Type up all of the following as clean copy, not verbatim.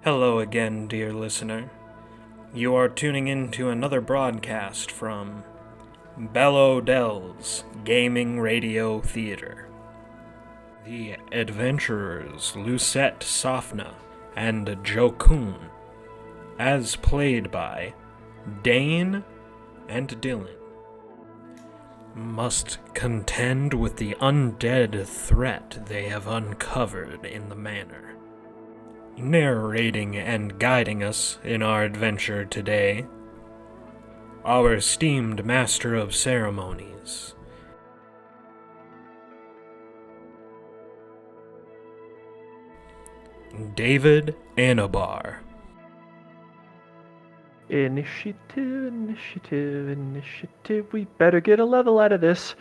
Hello again, dear listener. You are tuning in to another broadcast from Bello Dell's Gaming Radio Theater. The adventurers Lucet, Safna, and Jokun, as played by Dane and Dylan, must contend with the undead threat they have uncovered in the manor. Narrating and guiding us in our adventure today, our esteemed Master of Ceremonies, David Anabar. Initiative. We better get a level out of this.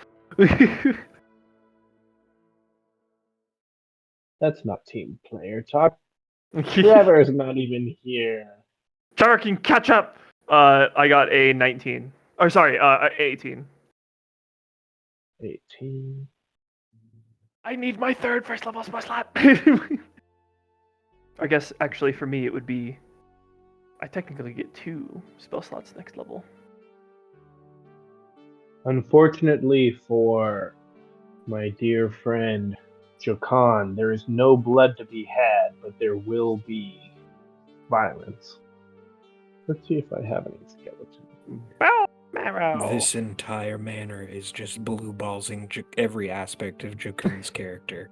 That's not team player talk. Trevor's not even here. Tarkin, catch up! I got a 19. Or sorry, 18. 18. I need my third first level spell slot! I guess, actually, for me, it would be... I technically get 2 spell slots next level. Unfortunately for my dear friend Jokun, there is no blood to be had, but there will be violence. Let's see if I have any skeletons. Marrow! This entire manor is just blue ballsing every aspect of Jokun's character.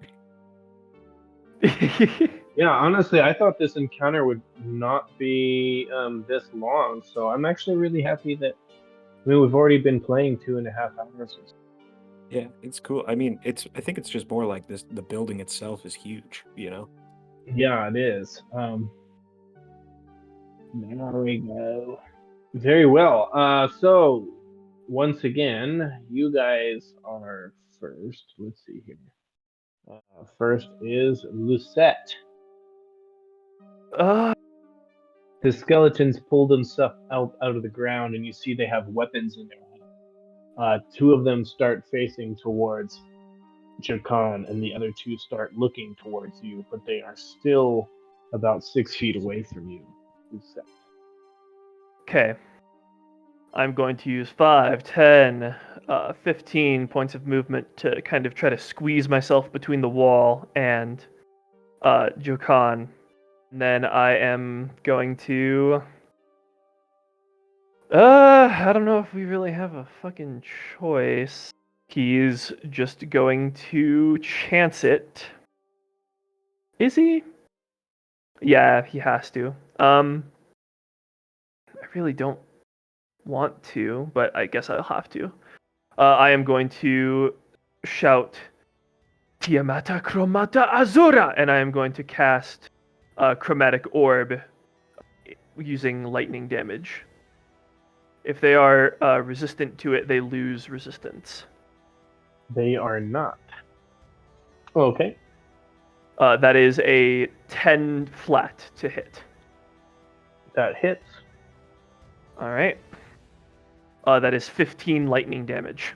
Yeah, honestly, I thought this encounter would not be this long, so I'm actually really happy that we've already been playing 2.5 hours or so. Yeah, it's cool. I mean, I think it's just more like this. The building itself is huge, you know? Yeah, it is. There we go. Very well. So once again, you guys are first. Let's see here. First is Lucet. The skeletons pull themselves out of the ground, and you see they have weapons in their hand. 2 of them start facing towards Jokun, and the other 2 start looking towards you, but they are still about 6 feet away from you. Lucet. Okay. I'm going to use 5, 10, 15 points of movement to kind of try to squeeze myself between the wall and Jokun. And then I am going to... I don't know if we really have a fucking choice. He's just going to chance it. Is he? Yeah, he has to. I really don't want to, but I guess I'll have to. I am going to shout Tiamata Chromata Azura, and I am going to cast Chromatic Orb using lightning damage. If they are resistant to it, they lose resistance. They are not. Okay. That is a 10 flat to hit. That hits. All right. That is 15 lightning damage.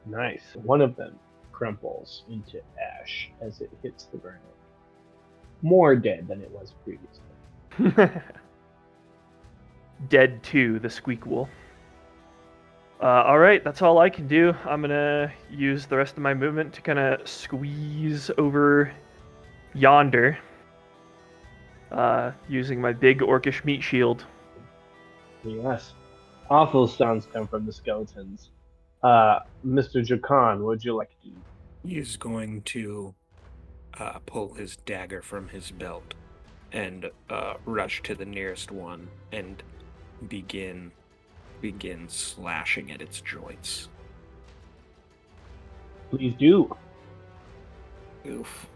Nice. One of them crumples into ash as it hits the ground. More dead than it was previously. Dead 2, the squeak wool. All right, that's all I can do. I'm gonna use the rest of my movement to kind of squeeze over yonder, using my big orcish meat shield. Yes. Awful sounds come from the skeletons. Mr. Jokun, what would you like to do? He's going to pull his dagger from his belt and rush to the nearest one and begin slashing at its joints. Please do. Oof.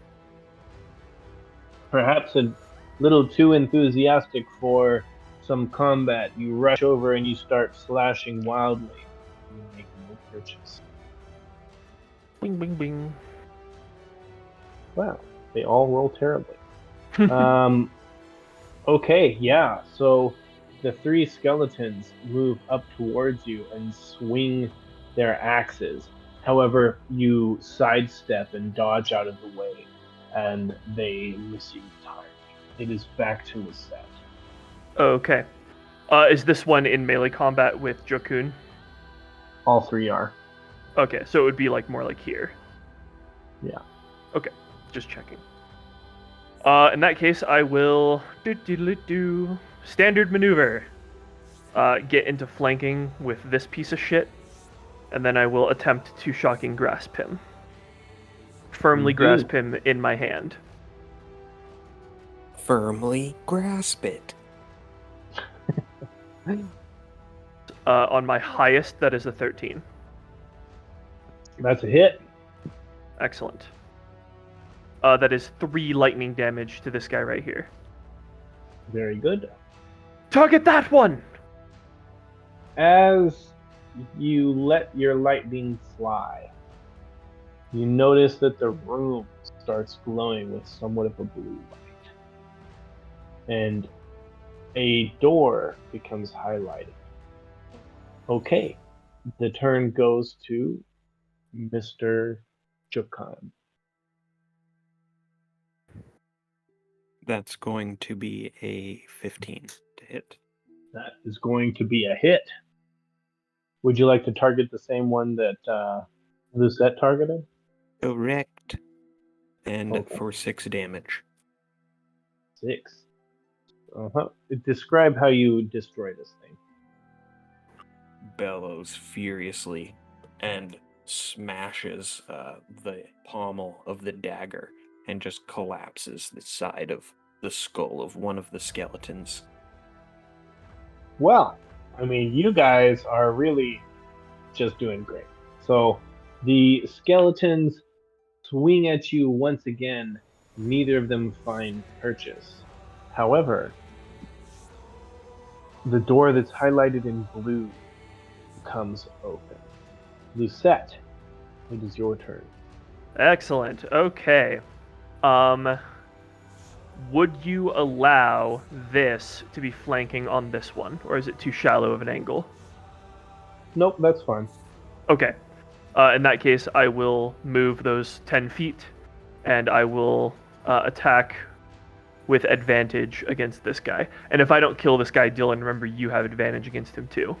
Perhaps a little too enthusiastic for some combat. You rush over and you start slashing wildly. You make no purchase. Bing, bing, bing. Wow, they all roll terribly. Okay, yeah, so the 3 skeletons move up towards you and swing their axes. However, you sidestep and dodge out of the way, and they miss you entirely. it is back to Lucet. Okay. Is this one in melee combat with Jokun? All three are. Okay, so it would be more like here. Yeah. Okay, just checking. In that case, I will do standard maneuver. Get into flanking with this piece of shit, and then I will attempt to shocking grasp him. Firmly grasp him in my hand. Firmly grasp it. On my highest, that is a 13. That's a hit. Excellent. That is 3 lightning damage to this guy right here. Very good. Target that one! As you let your lightning fly, you notice that the room starts glowing with somewhat of a blue light. And a door becomes highlighted. Okay, the turn goes to Mr. Jokun. That's going to be a 15 to hit. That is going to be a hit. Would you like to target the same one that Lucet targeted? Correct. And Okay. for 6 damage. 6. Describe how you destroy this thing. Bellows furiously and smashes the pommel of the dagger and just collapses the side of the skull of one of the skeletons. Well, I mean, you guys are really just doing great. So the skeletons swing at you once again. Neither of them find purchase. However, the door that's highlighted in blue comes open. Lucette, it is your turn. Excellent. Okay. Would you allow this to be flanking on this one, or is it too shallow of an angle? Nope, that's fine. Okay. In that case, I will move those 10 feet, and I will attack with advantage against this guy. And if I don't kill this guy, Dylan, remember you have advantage against him too.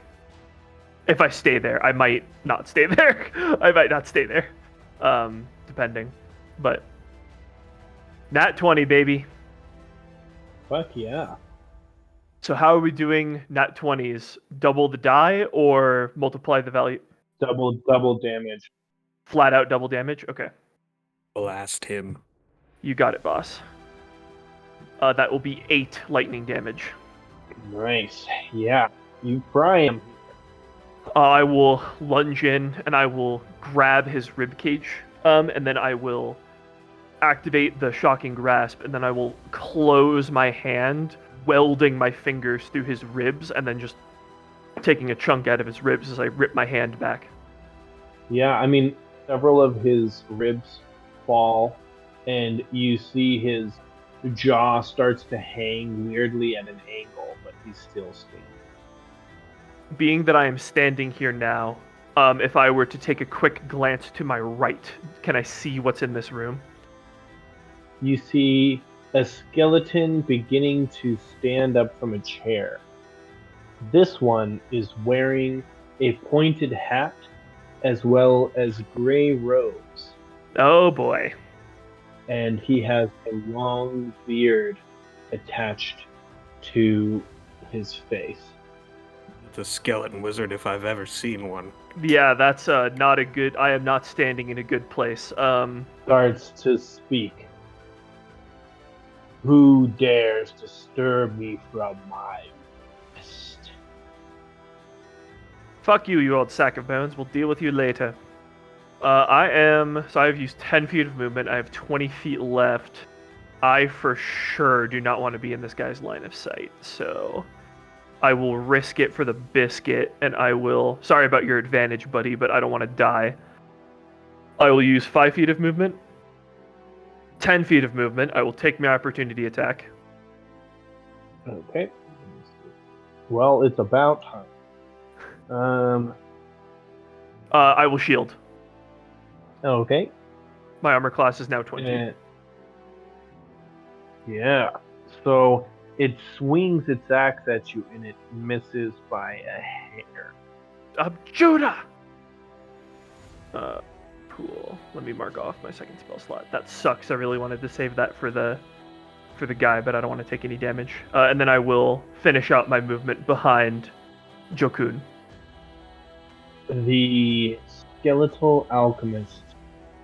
If I stay there, I might not stay there. I might not stay there, depending. But nat 20, baby. Fuck yeah. So how are we doing nat 20s? Double the die or multiply the value? Double damage. Flat out double damage? Okay. Blast him. You got it, boss. That will be 8 lightning damage. Nice. Yeah. You fry him. I will lunge in and I will grab his rib cage, and then I will activate the shocking grasp, and then I will close my hand, welding my fingers through his ribs, and then just taking a chunk out of his ribs as I rip my hand back. Yeah, I mean, several of his ribs fall, and you see his jaw starts to hang weirdly at an angle, but he's still standing. Being that I am standing here now, if I were to take a quick glance to my right, can I see what's in this room? You see a skeleton beginning to stand up from a chair. This one is wearing a pointed hat as well as gray robes, Oh boy. and he has a long beard attached to his face. The skeleton wizard, if I've ever seen one. Yeah, that's not a good. I am not standing in a good place. Starts to speak. Who dares disturb me from my rest? Fuck you, you old sack of bones. We'll deal with you later. So I've used 10 feet of movement. I have 20 feet left. I for sure do not want to be in this guy's line of sight, so I will risk it for the biscuit, and I will. Sorry about your advantage, buddy, but I don't want to die. I will use 5 feet of movement. 10 feet of movement. I will take my opportunity attack. Okay. Well, it's about time. I will shield. Okay. My armor class is now 20. Yeah. So it swings its axe at you and it misses by a hair. Judah! Cool. Let me mark off my second spell slot. That sucks. I really wanted to save that for the guy, but I don't want to take any damage. And then I will finish out my movement behind Jokun. The skeletal alchemist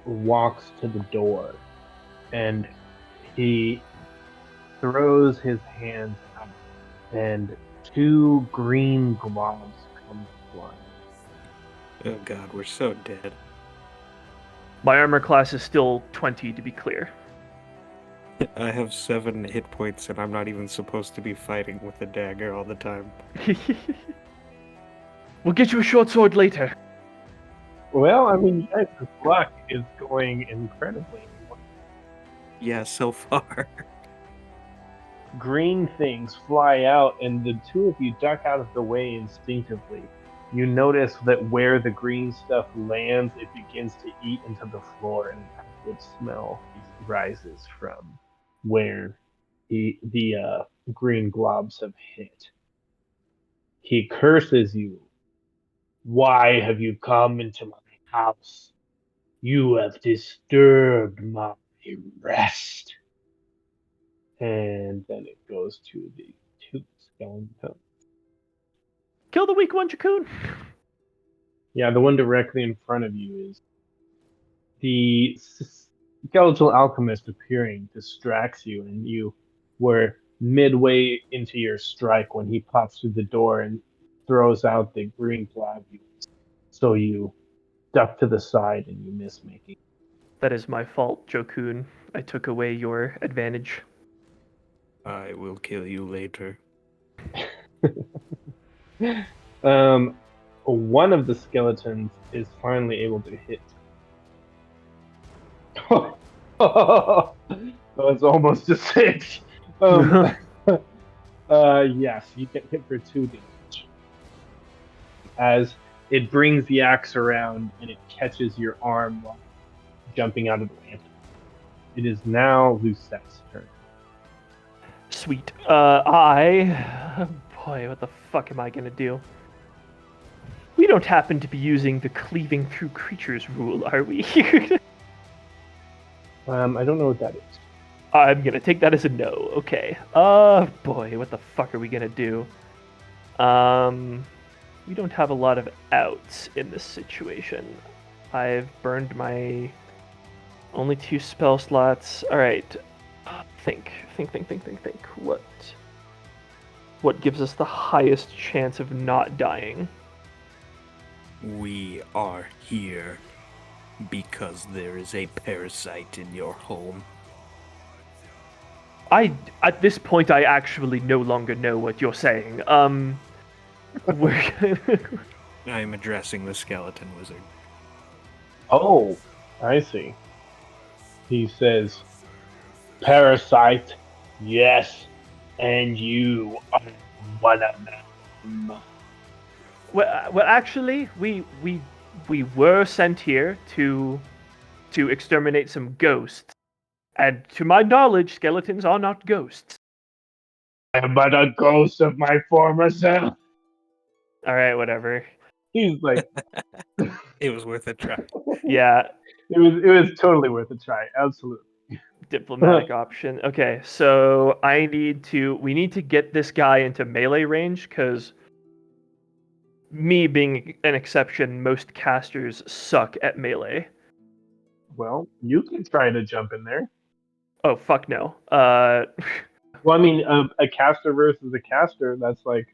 walks to the door and he throws his hands out and two green globs come flying. Oh god, we're so dead. My armor class is still 20, to be clear. I have 7 hit points and I'm not even supposed to be fighting with a dagger all the time. We'll get you a short sword later. Well, I mean, guys, this luck is going incredibly well. Yeah, so far. Green things fly out, and the two of you duck out of the way instinctively. You notice that where the green stuff lands, it begins to eat into the floor, and an acrid smell rises from where the green globs have hit. He curses you. Why have you come into my house? You have disturbed my rest. And then it goes to the two skeletons. Kill the weak one, Jokun. Yeah, the one directly in front of you is the skeletal alchemist appearing distracts you, and you were midway into your strike when he pops through the door and throws out the green globules. So you duck to the side and you miss making. That is my fault, Jokun. I took away your advantage. I will kill you later. One of the skeletons is finally able to hit. It's almost a 6. Yes, you get hit for 2 damage. As it brings the axe around and it catches your arm while jumping out of the lantern. It is now Lucette's turn. Sweet. Boy, what the fuck am I gonna do? We don't happen to be using the cleaving through creatures rule, are we? I don't know what that is. I'm gonna take that as a no. Okay. Boy, what the fuck are we gonna do? We don't have a lot of outs in this situation. I've burned my only 2 spell slots. All right. Think. What gives us the highest chance of not dying? We are here because there is a parasite in your home. At this point, I actually no longer know what you're saying. We're I am addressing the skeleton wizard. Oh, I see. He says, "Parasite, yes, and you are one of them." well, actually, we were sent here to exterminate some ghosts, and to my knowledge, skeletons are not ghosts. I am but a ghost of my former self. All right, whatever. He's like, It was worth a try. Yeah, it was totally worth a try. Absolutely. diplomatic option. Okay, so we need to get this guy into melee range, because me being an exception, most casters suck at melee. Well, you can try to jump in there. Oh, fuck no. Well, I mean, a caster versus a caster, that's like,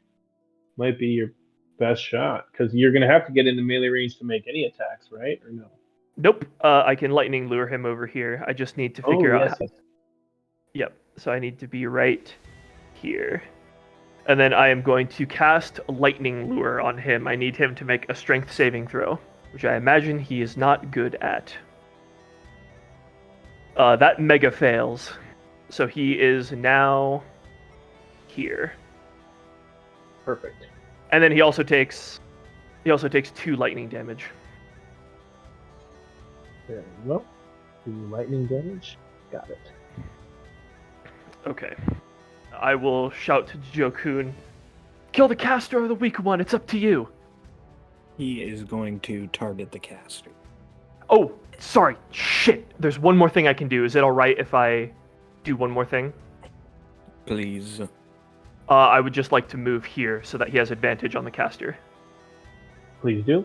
might be your best shot. Because you're going to have to get into melee range to make any attacks, right? Or no? Nope. I can lightning lure him over here. I just need to figure out. Yes. Yep. So I need to be right here. And then I am going to cast lightning lure on him. I need him to make a strength saving throw, which I imagine he is not good at. That mega fails. So he is now here. Perfect. And then he also takes 2 lightning damage. Very well. 2 lightning damage. Got it. Okay. I will shout to Jokun, kill the caster or the weak one, it's up to you. He is going to target the caster. Oh, sorry, shit. There's one more thing I can do. Is it alright if I do one more thing? Please. I would just like to move here so that he has advantage on the caster. Please do.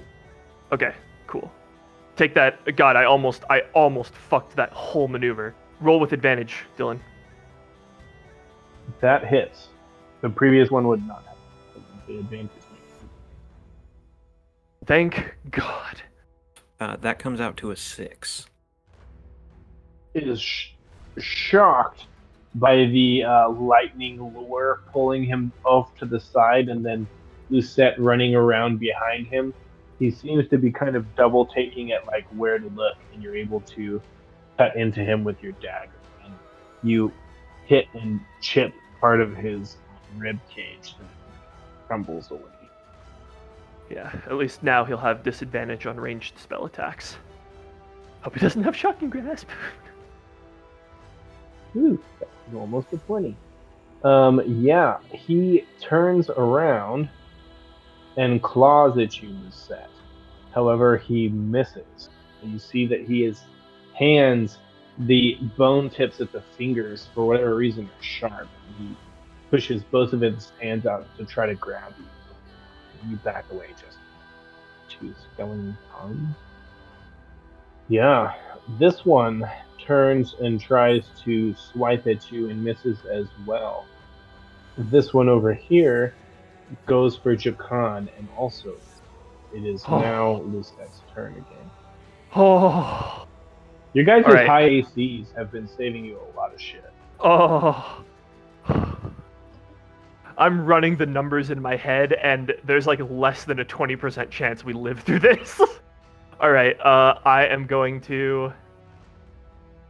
Okay, cool. Take that. God, I almost fucked that whole maneuver. Roll with advantage, Dylan. That hits. The previous one would not have the advantage. Thank God. That comes out to a 6. Is shocked by the lightning lure pulling him off to the side and then Lucette running around behind him. He seems to be kind of double taking at like where to look, and you're able to cut into him with your dagger. And you hit and chip part of his rib cage that crumbles away. Yeah, at least now he'll have disadvantage on ranged spell attacks. Hope he doesn't have shocking grasp. Ooh, that was almost a 20. Yeah, he turns around and claws at you, Lucette. However, he misses. You see that his hands, the bone tips at the fingers, for whatever reason, are sharp. He pushes both of his hands out to try to grab you. You back away just 2 skeleton tongues. Yeah, this one turns and tries to swipe at you and misses as well. This one over here goes for Jokun and also it is now Lucette's turn again. Oh. Your guys' All right. high ACs have been saving you a lot of shit. Oh. I'm running the numbers in my head, and there's like less than a 20% chance we live through this. All right, I am going to.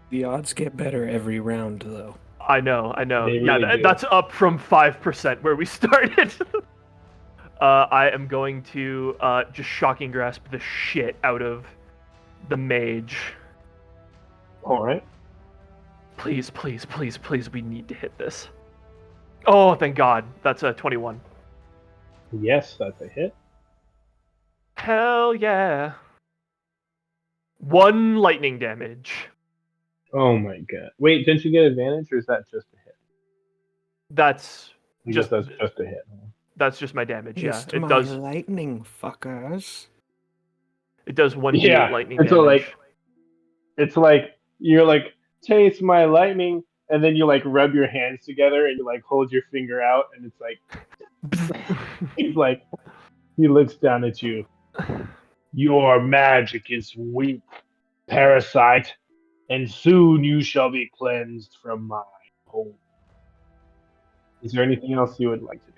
The odds get better every round, though. I know. They Yeah, really do. that's up from 5% where we started. I am going to just shocking grasp the shit out of the mage. All right. Please, we need to hit this. Oh, thank God. That's a 21. Yes, that's a hit. Hell yeah. 1 lightning damage. Oh my god. Wait, didn't you get advantage, or is that just a hit? That's I just guess that's just a hit. that's just my damage. Yeah, Taste it my does. lightning, fuckers. It does 1d8 Yeah, lightning it's damage. it's like you're like taste my lightning, and then you like rub your hands together and you like hold your finger out, and it's like he's like he looks down at you. Your magic is weak, parasite, and soon you shall be cleansed from my hold. Is there anything else you would like to do?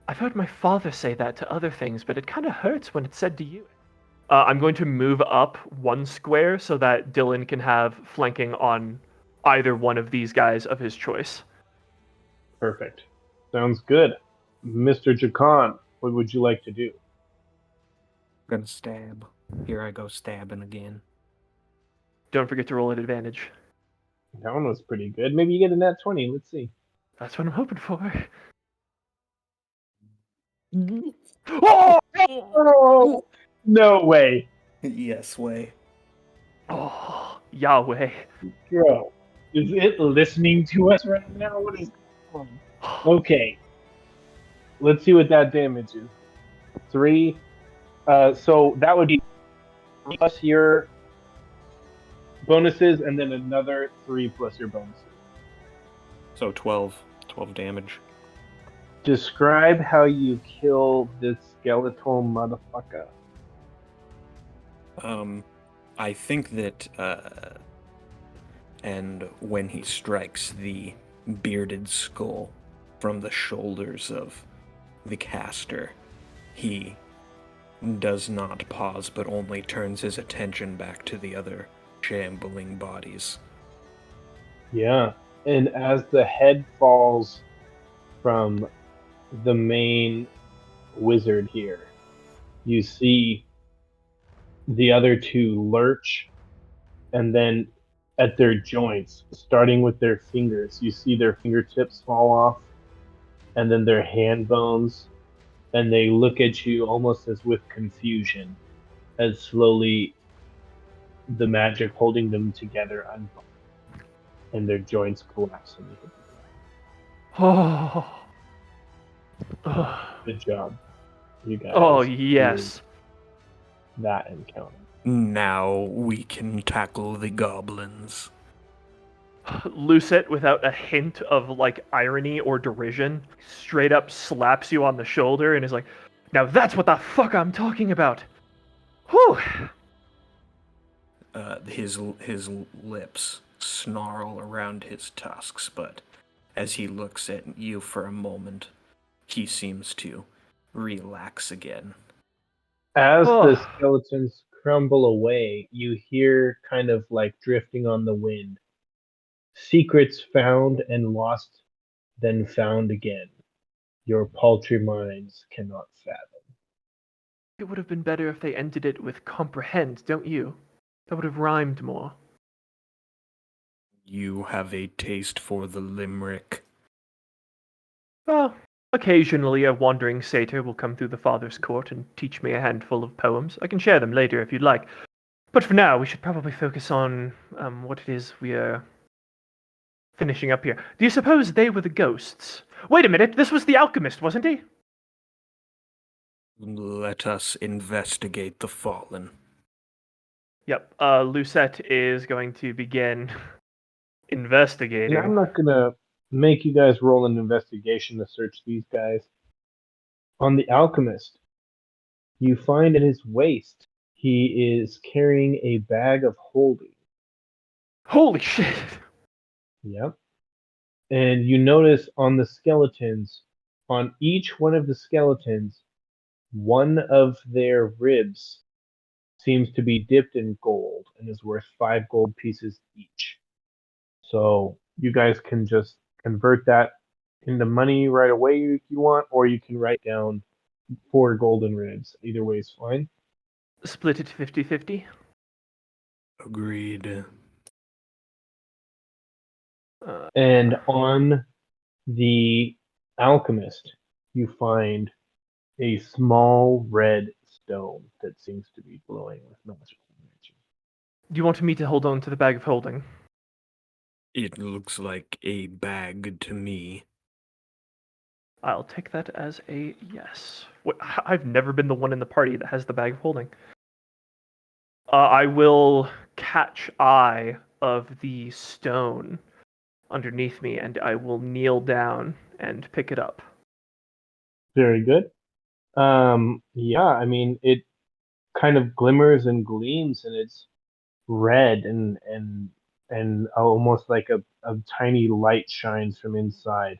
I've heard my father say that to other things, but it kind of hurts when it's said to you. I'm going to move up 1 square so that Dylan can have flanking on either one of these guys of his choice. Perfect. Sounds good. Mr. Jokun, what would you like to do? Gonna stab. Here I go stabbing again. Don't forget to roll at advantage. That one was pretty good. Maybe you get a nat 20. Let's see. That's what I'm hoping for. Oh! Oh, no way. Yes, way. Oh, Yahweh. Bro, is it listening to us right now? What is going on? Okay. Let's see what that damage is. 3. So that would be plus your bonuses, and then another 3 plus your bonuses. So 12 damage. Describe how you kill this skeletal motherfucker. I think that, and when he strikes the bearded skull from the shoulders of the caster, he does not pause, but only turns his attention back to the other shambling bodies. Yeah. And as the head falls from the main wizard here, you see the other 2 lurch, and then at their joints, starting with their fingers, you see their fingertips fall off, and then their hand bones, and they look at you almost as with confusion, as slowly the magic holding them together unbinds, and their joints collapse and they hit the ground. Oh. Ugh. Good job, you Oh, guys. Doing yes. that encounter. Now we can tackle the goblins. Lucet, without a hint of like irony or derision, straight up slaps you on the shoulder and is like, "Now that's what the fuck I'm talking about." Whew. His lips snarl around his tusks, but as he looks at you for a moment, he seems to relax again. As Oh. the skeletons crumble away, you hear kind of like drifting on the wind. Secrets found and lost, then found again. Your paltry minds cannot fathom. It would have been better if they ended it with comprehend, don't you? That would have rhymed more. You have a taste for the limerick. Well, occasionally a wandering satyr will come through the father's court and teach me a handful of poems. I can share them later if you'd like. But for now, we should probably focus on what it is we are finishing up here. Do you suppose they were the ghosts? Wait a minute, this was the alchemist, wasn't he? Let us investigate the fallen. Yep, Lucette is going to begin investigating. And I'm not gonna make you guys roll an investigation to search these guys. On the alchemist, you find at his waist he is carrying a bag of holding. Holy shit! Yep. And you notice on the skeletons, on each one of the skeletons, one of their ribs seems to be dipped in gold and is worth 5 gold pieces each. So you guys can just convert that into money right away if you want, or you can write down 4 golden ribs. Either way is fine. Split it 50-50. Agreed. And on the alchemist, you find a small red stone that seems to be glowing with magical energy. Do you want me to hold on to the bag of holding? It looks like a bag to me. I'll take that as a yes. I've never been the one in the party that has the bag of holding. I will catch eye of the stone underneath me, and I will kneel down and pick it up. Very good. Yeah, I mean, it kind of glimmers and gleams, and it's red and almost like a tiny light shines from inside.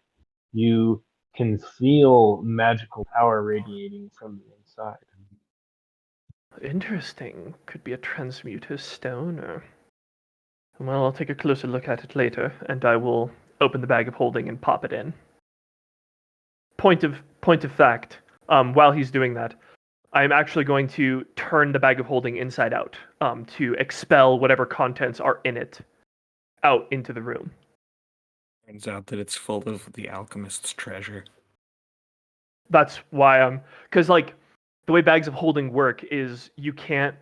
You can feel magical power radiating from the inside. Interesting. Could be a transmuter stone, or... Well, I'll take a closer look at it later, and I will open the bag of holding and pop it in. Point of fact, while he's doing that, I'm actually going to turn the bag of holding inside out to expel whatever contents are in it out into the room. Turns out that it's full of the alchemist's treasure. That's why because like the way bags of holding work is you can't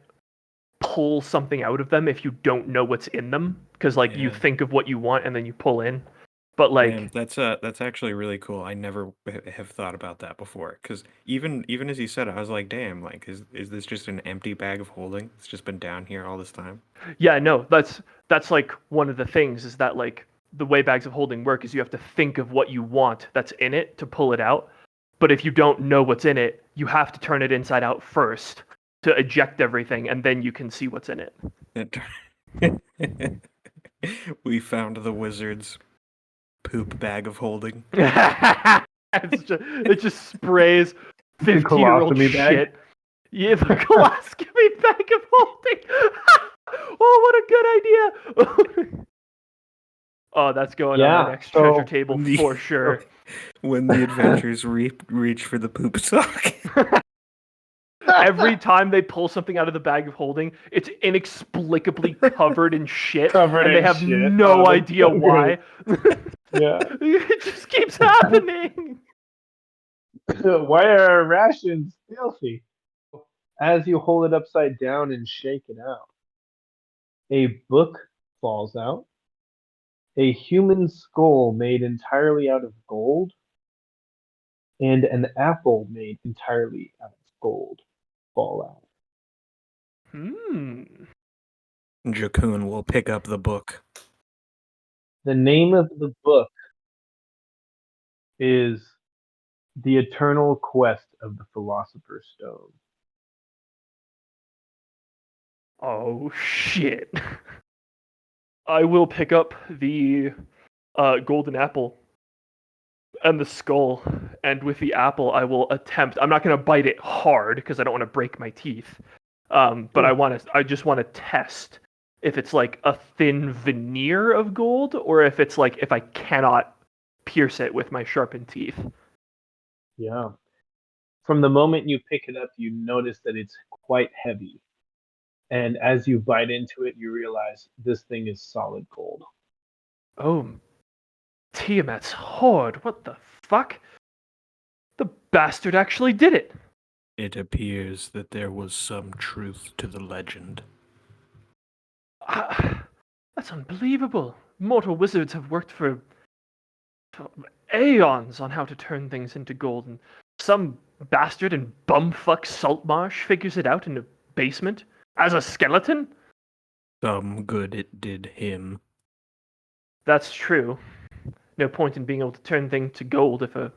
pull something out of them if you don't know what's in them, because like you Yeah. think of what you want and then you pull in. But like Man, that's actually really cool. I never have thought about that before. Because even as you said it, I was like, damn, like is this just an empty bag of holding? It's just been down here all this time. yeah, no, that's like one of the things is that like the way bags of holding work is you have to think of what you want that's in it to pull it out. But if you don't know what's in it, you have to turn it inside out first to eject everything, and then you can see what's in it. We found the wizard's poop bag of holding. It just sprays 50-year-old colostomy bag? shit. Yeah, the colostomy bag of holding. Oh, what a good idea! Oh, that's going on Yeah, the next so treasure table the- for sure. When the adventurers reach for the poop sock. Every time they pull something out of the bag of holding, it's inexplicably covered in shit, Covered and they in have shit. no Oh, that's idea so why. Yeah. It just keeps happening. Why are our rations filthy? As you hold it upside down and shake it out, a book falls out. A human skull made entirely out of gold, and an apple made entirely out of gold fall out. Jokun will pick up the book. The name of the book is The Eternal Quest of the Philosopher's Stone. Oh shit. I will pick up the golden apple and the skull, and with the apple I will attempt. I'm not going to bite it hard because I don't want to break my teeth. But I just want to test if it's like a thin veneer of gold or if it's like if I cannot pierce it with my sharpened teeth. Yeah. From the moment you pick it up, you notice that it's quite heavy. And as you bite into it, you realize this thing is solid gold. Oh, Tiamat's hoard. What the fuck? The bastard actually did it. It appears that there was some truth to the legend. That's unbelievable. Mortal wizards have worked for aeons on how to turn things into gold, and some bastard in bumfuck Saltmarsh figures it out in a basement as a skeleton? Some good it did him. That's true. No point in being able to turn things to gold if a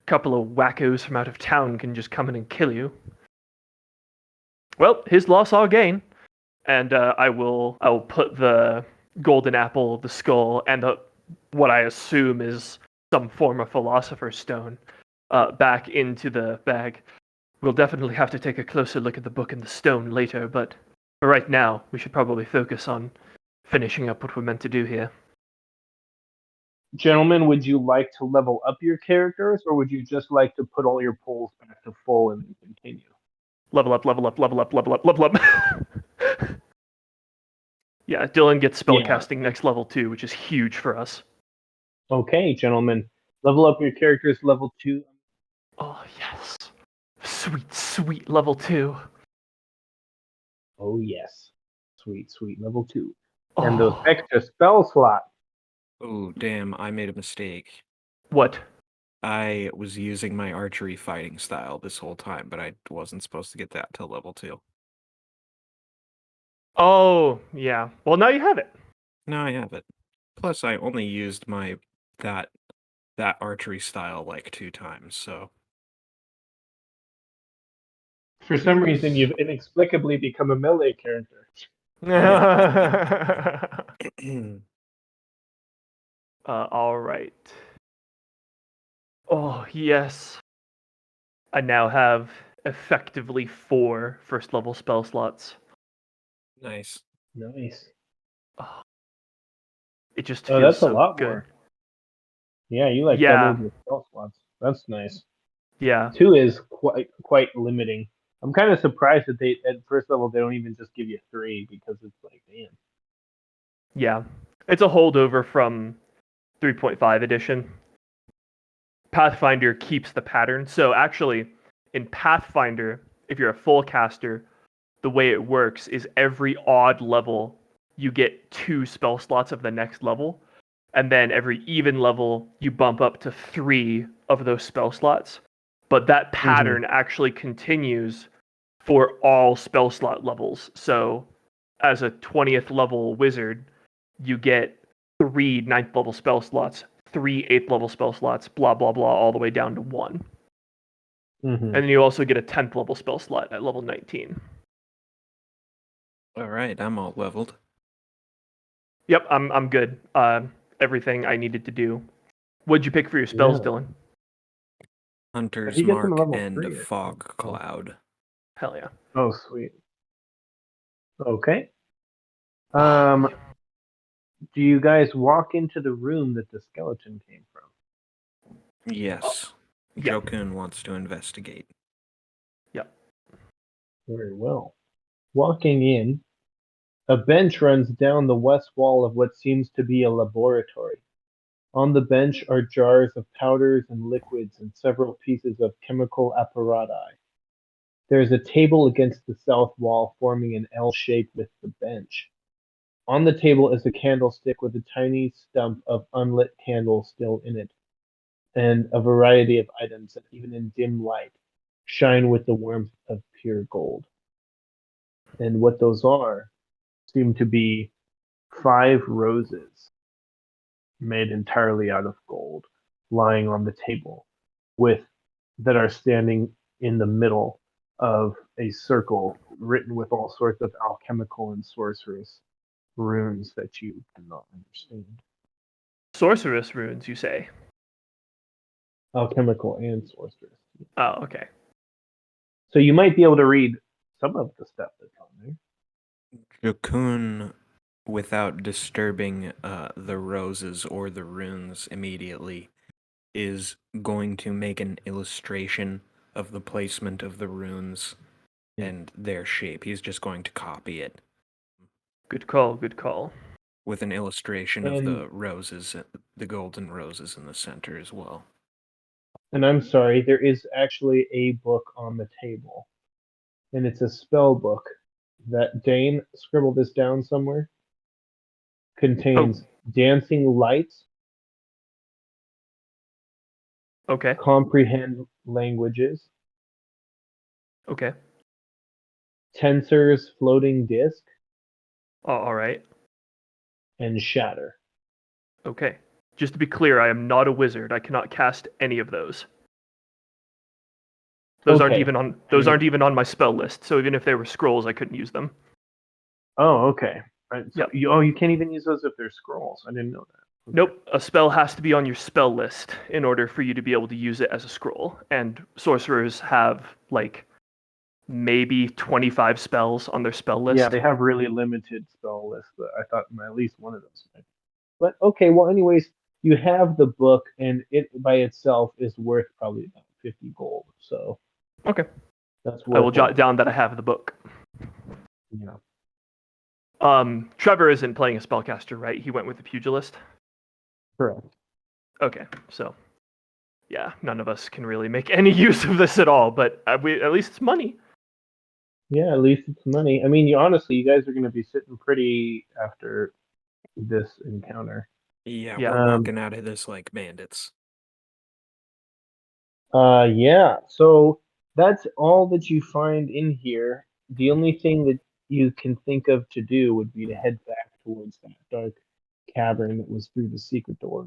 couple of wackos from out of town can just come in and kill you. Well, his loss, our gain. And I will put the golden apple, the skull, and what I assume is some form of philosopher's stone back into the bag. We'll definitely have to take a closer look at the book and the stone later, but for right now, we should probably focus on finishing up what we're meant to do here. Gentlemen, would you like to level up your characters, or would you just like to put all your pulls back to full and continue? Level up, level up, level up, level up, level up. Yeah, Dylan gets spellcasting next level too, which is huge for us. Okay, gentlemen. Level up your characters level 2. Oh, yes. Sweet, sweet level 2. Oh, yes. Sweet, sweet level 2. Oh. And those extra spell slots. Oh, damn, I made a mistake. What? I was using my archery fighting style this whole time, but I wasn't supposed to get that till level 2. Oh, yeah. Well, now you have it. Now I have it. Plus, I only used that archery style like 2 times, so... For some reason, you've inexplicably become a melee character. All right. Oh, yes. I now have effectively 4 first level spell slots. Nice. Nice. Oh, it just Oh, feels that's a so lot good. more. Yeah, you doubled your spell slots. That's nice. Yeah. 2 is quite limiting. I'm kind of surprised that they at first level they don't even just give you 3 because it's like, damn. Yeah. It's a holdover from 3.5 edition. Pathfinder keeps the pattern. So actually, in Pathfinder, if you're a full caster, the way it works is every odd level you get 2 spell slots of the next level, and then every even level you bump up to 3 of those spell slots. But that pattern actually continues for all spell slot levels. So as a 20th level wizard, you get 3 9th level spell slots, 3 8th level spell slots, blah blah blah, all the way down to 1. And then you also get a 10th level spell slot at level 19. All right, I'm all leveled. Yep, I'm good. Everything I needed to do. What'd you pick for your spells, Dylan? Hunter's He gets him Mark level and 3, Fog Cloud. Hell yeah. Oh, sweet. Okay. Do you guys walk into the room that the skeleton came from? Yes. Yeah. Jokun wants to investigate. Yep. Very well. Walking in, a bench runs down the west wall of what seems to be a laboratory. On the bench are jars of powders and liquids and several pieces of chemical apparati. There is a table against the south wall forming an L shape with the bench. On the table is a candlestick with a tiny stump of unlit candle still in it, and a variety of items that, even in dim light, shine with the warmth of pure gold. And what those are seem to be 5 roses made entirely out of gold, lying on the table, with that are standing in the middle of a circle written with all sorts of alchemical and sorcerous runes that you do not understand. Sorceress runes, you say? Alchemical and sorcerous. Oh, okay. So you might be able to read some of the stuff that's on there. Jokun, without disturbing the roses or the runes immediately, is going to make an illustration of the placement of the runes and their shape. He's just going to copy it Good call, good call. with an illustration of And the roses, the golden roses in the center as well. and I'm sorry, there is actually a book on the table. And it's a spell book that Dane scribbled this down somewhere. Contains dancing lights, Okay, comprehend languages, okay. tensor's floating disk, All right. and shatter. Okay. Just to be clear, I am not a wizard. I cannot cast any of those. Those aren't Okay. even on I those mean, aren't even on my spell list. So even if they were scrolls, I couldn't use them. oh, okay. Right, so Yep. you can't even use those if they're scrolls. I didn't know that. Okay. Nope. A spell has to be on your spell list in order for you to be able to use it as a scroll. And sorcerers have like maybe 25 spells on their spell Yeah, list. they have really limited spell lists, but I thought at least one of those might. But okay, well, anyways, you have the book, and it by itself is worth probably about 50 gold. So Okay. that's I will worth jot down that I have the book. you know. Trevor isn't playing a spellcaster, right? He went with the pugilist. Correct. Okay, so yeah, none of us can really make any use of this at all, but at least it's money. Yeah, at least it's money. I mean, honestly, you guys are going to be sitting pretty after this encounter. Yeah, Yeah. we're walking out of this like bandits. Yeah. So that's all that you find in here. The only thing that you can think of to do would be to head back towards that dark cavern that was through the secret door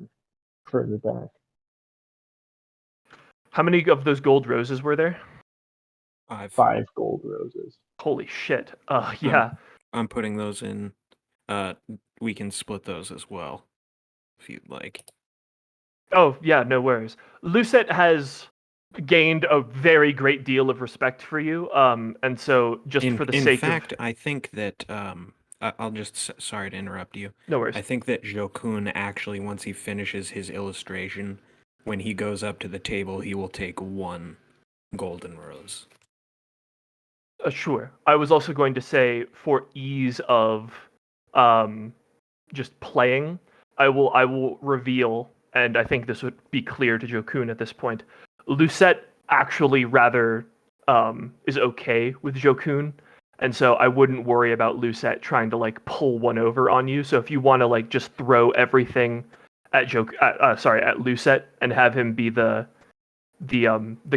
further back. How many of those gold roses were there? 5. 5 gold roses. Holy shit. Yeah. I'm putting those in. We can split those as well, if you'd like. Oh, yeah, no worries. Lucet has gained a very great deal of respect for you. And so just for the In sake fact, of I think that I'll just sorry to interrupt you. no worries. I think that Jokun actually, once he finishes his illustration, when he goes up to the table, he will take 1 golden rose. Sure. I was also going to say for ease of um just playing, I will reveal, and I think this would be clear to Jokun at this point. Lucet actually rather is okay with Jokun, and so I wouldn't worry about Lucet trying to like pull one over on you. So if you want to like just throw everything at at Lucet and have him be the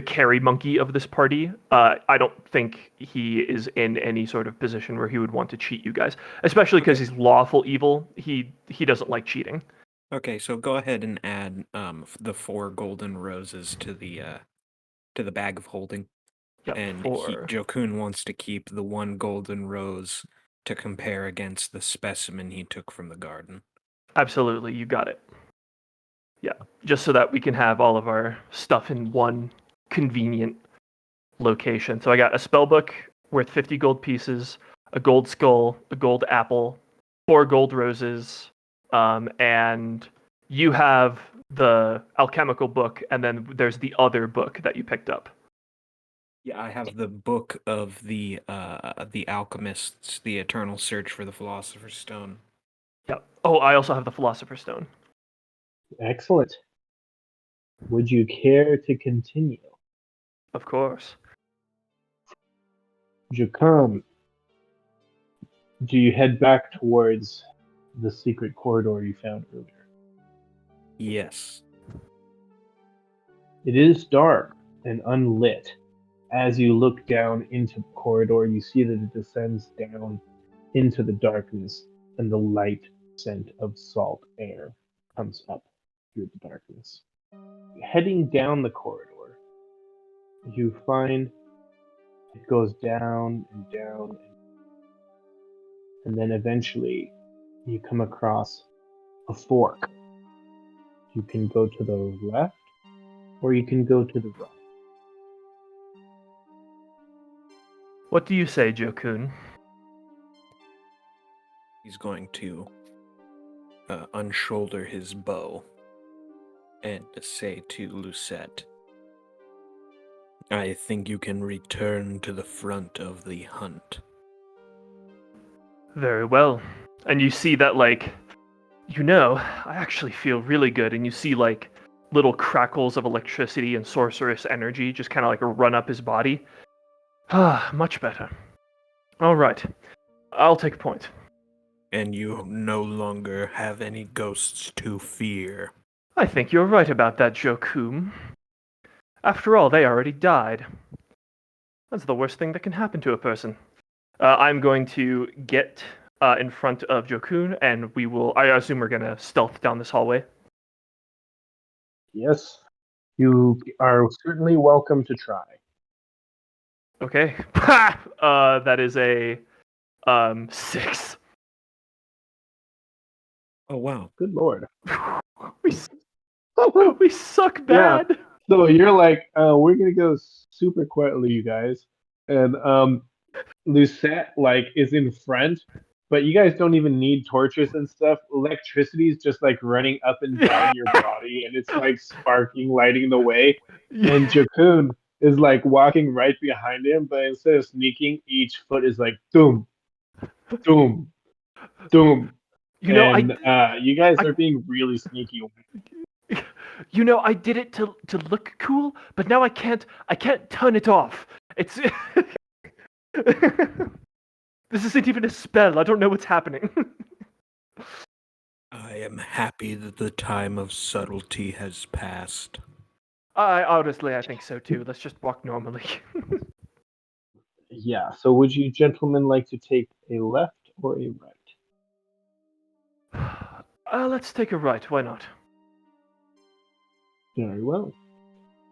carry monkey of this party, I don't think he is in any sort of position where he would want to cheat you guys, especially because Okay. he's lawful evil. He doesn't like cheating. Okay, so go ahead and add the 4 golden roses to the bag of holding. Yep. And For Jokun wants to keep the 1 golden rose to compare against the specimen he took from the garden. absolutely, you got it. Yeah, just so that we can have all of our stuff in one convenient location. So I got a spell book worth 50 gold pieces, a gold skull, a gold apple, 4 gold roses, and you have the alchemical book, and then there's the other book that you picked up. Yeah, I have the book of the alchemists, the eternal search for the philosopher's stone. Yep. Oh, I also have the philosopher's stone. Excellent. Would you care to continue? Of course. Jokun, do you head back towards the secret corridor you found earlier? Yes. It is dark and unlit. As you look down into the corridor, you see that it descends down into the darkness, and the light scent of salt air comes up through the darkness. Heading down the corridor, you find it goes down and down, and then eventually you come across a fork. You can go to the left, or you can go to the right. What do you say, Jokun? He's going to unshoulder his bow and say to Lucet, I think you can return to the front of the hunt. Very well. And you see that, like, I actually feel really good. And you see, like, little crackles of electricity and sorcerous energy just kind of, like, run up his body. Ah, much better. All right. I'll take a point. And you no longer have any ghosts to fear. I think you're right about that, Jokun. After all, they already died. That's the worst thing that can happen to a person. I'm going to get in front of Jokun, and I assume we're going to stealth down this hallway. Yes, you are certainly welcome to try. Okay. That is a 6. Oh, wow. Good lord. we suck Yeah. bad. So you're like, we're gonna go super quietly, you guys. And Lucette like is in front, but you guys don't even need torches and stuff. Electricity is just like running up and down your body, and it's like sparking, lighting the way. And Jokun is like walking right behind him, but instead of sneaking, each foot is like doom, doom, doom. You know, And you guys I are being really sneaky. I did it to look cool, but now I can't turn it off. It's This isn't even a spell. I don't know what's happening. I am happy that the time of subtlety has passed. I think so too. Let's just walk normally. Yeah. So would you gentlemen like to take a left or a right? Let's take a right. Why not? Very well.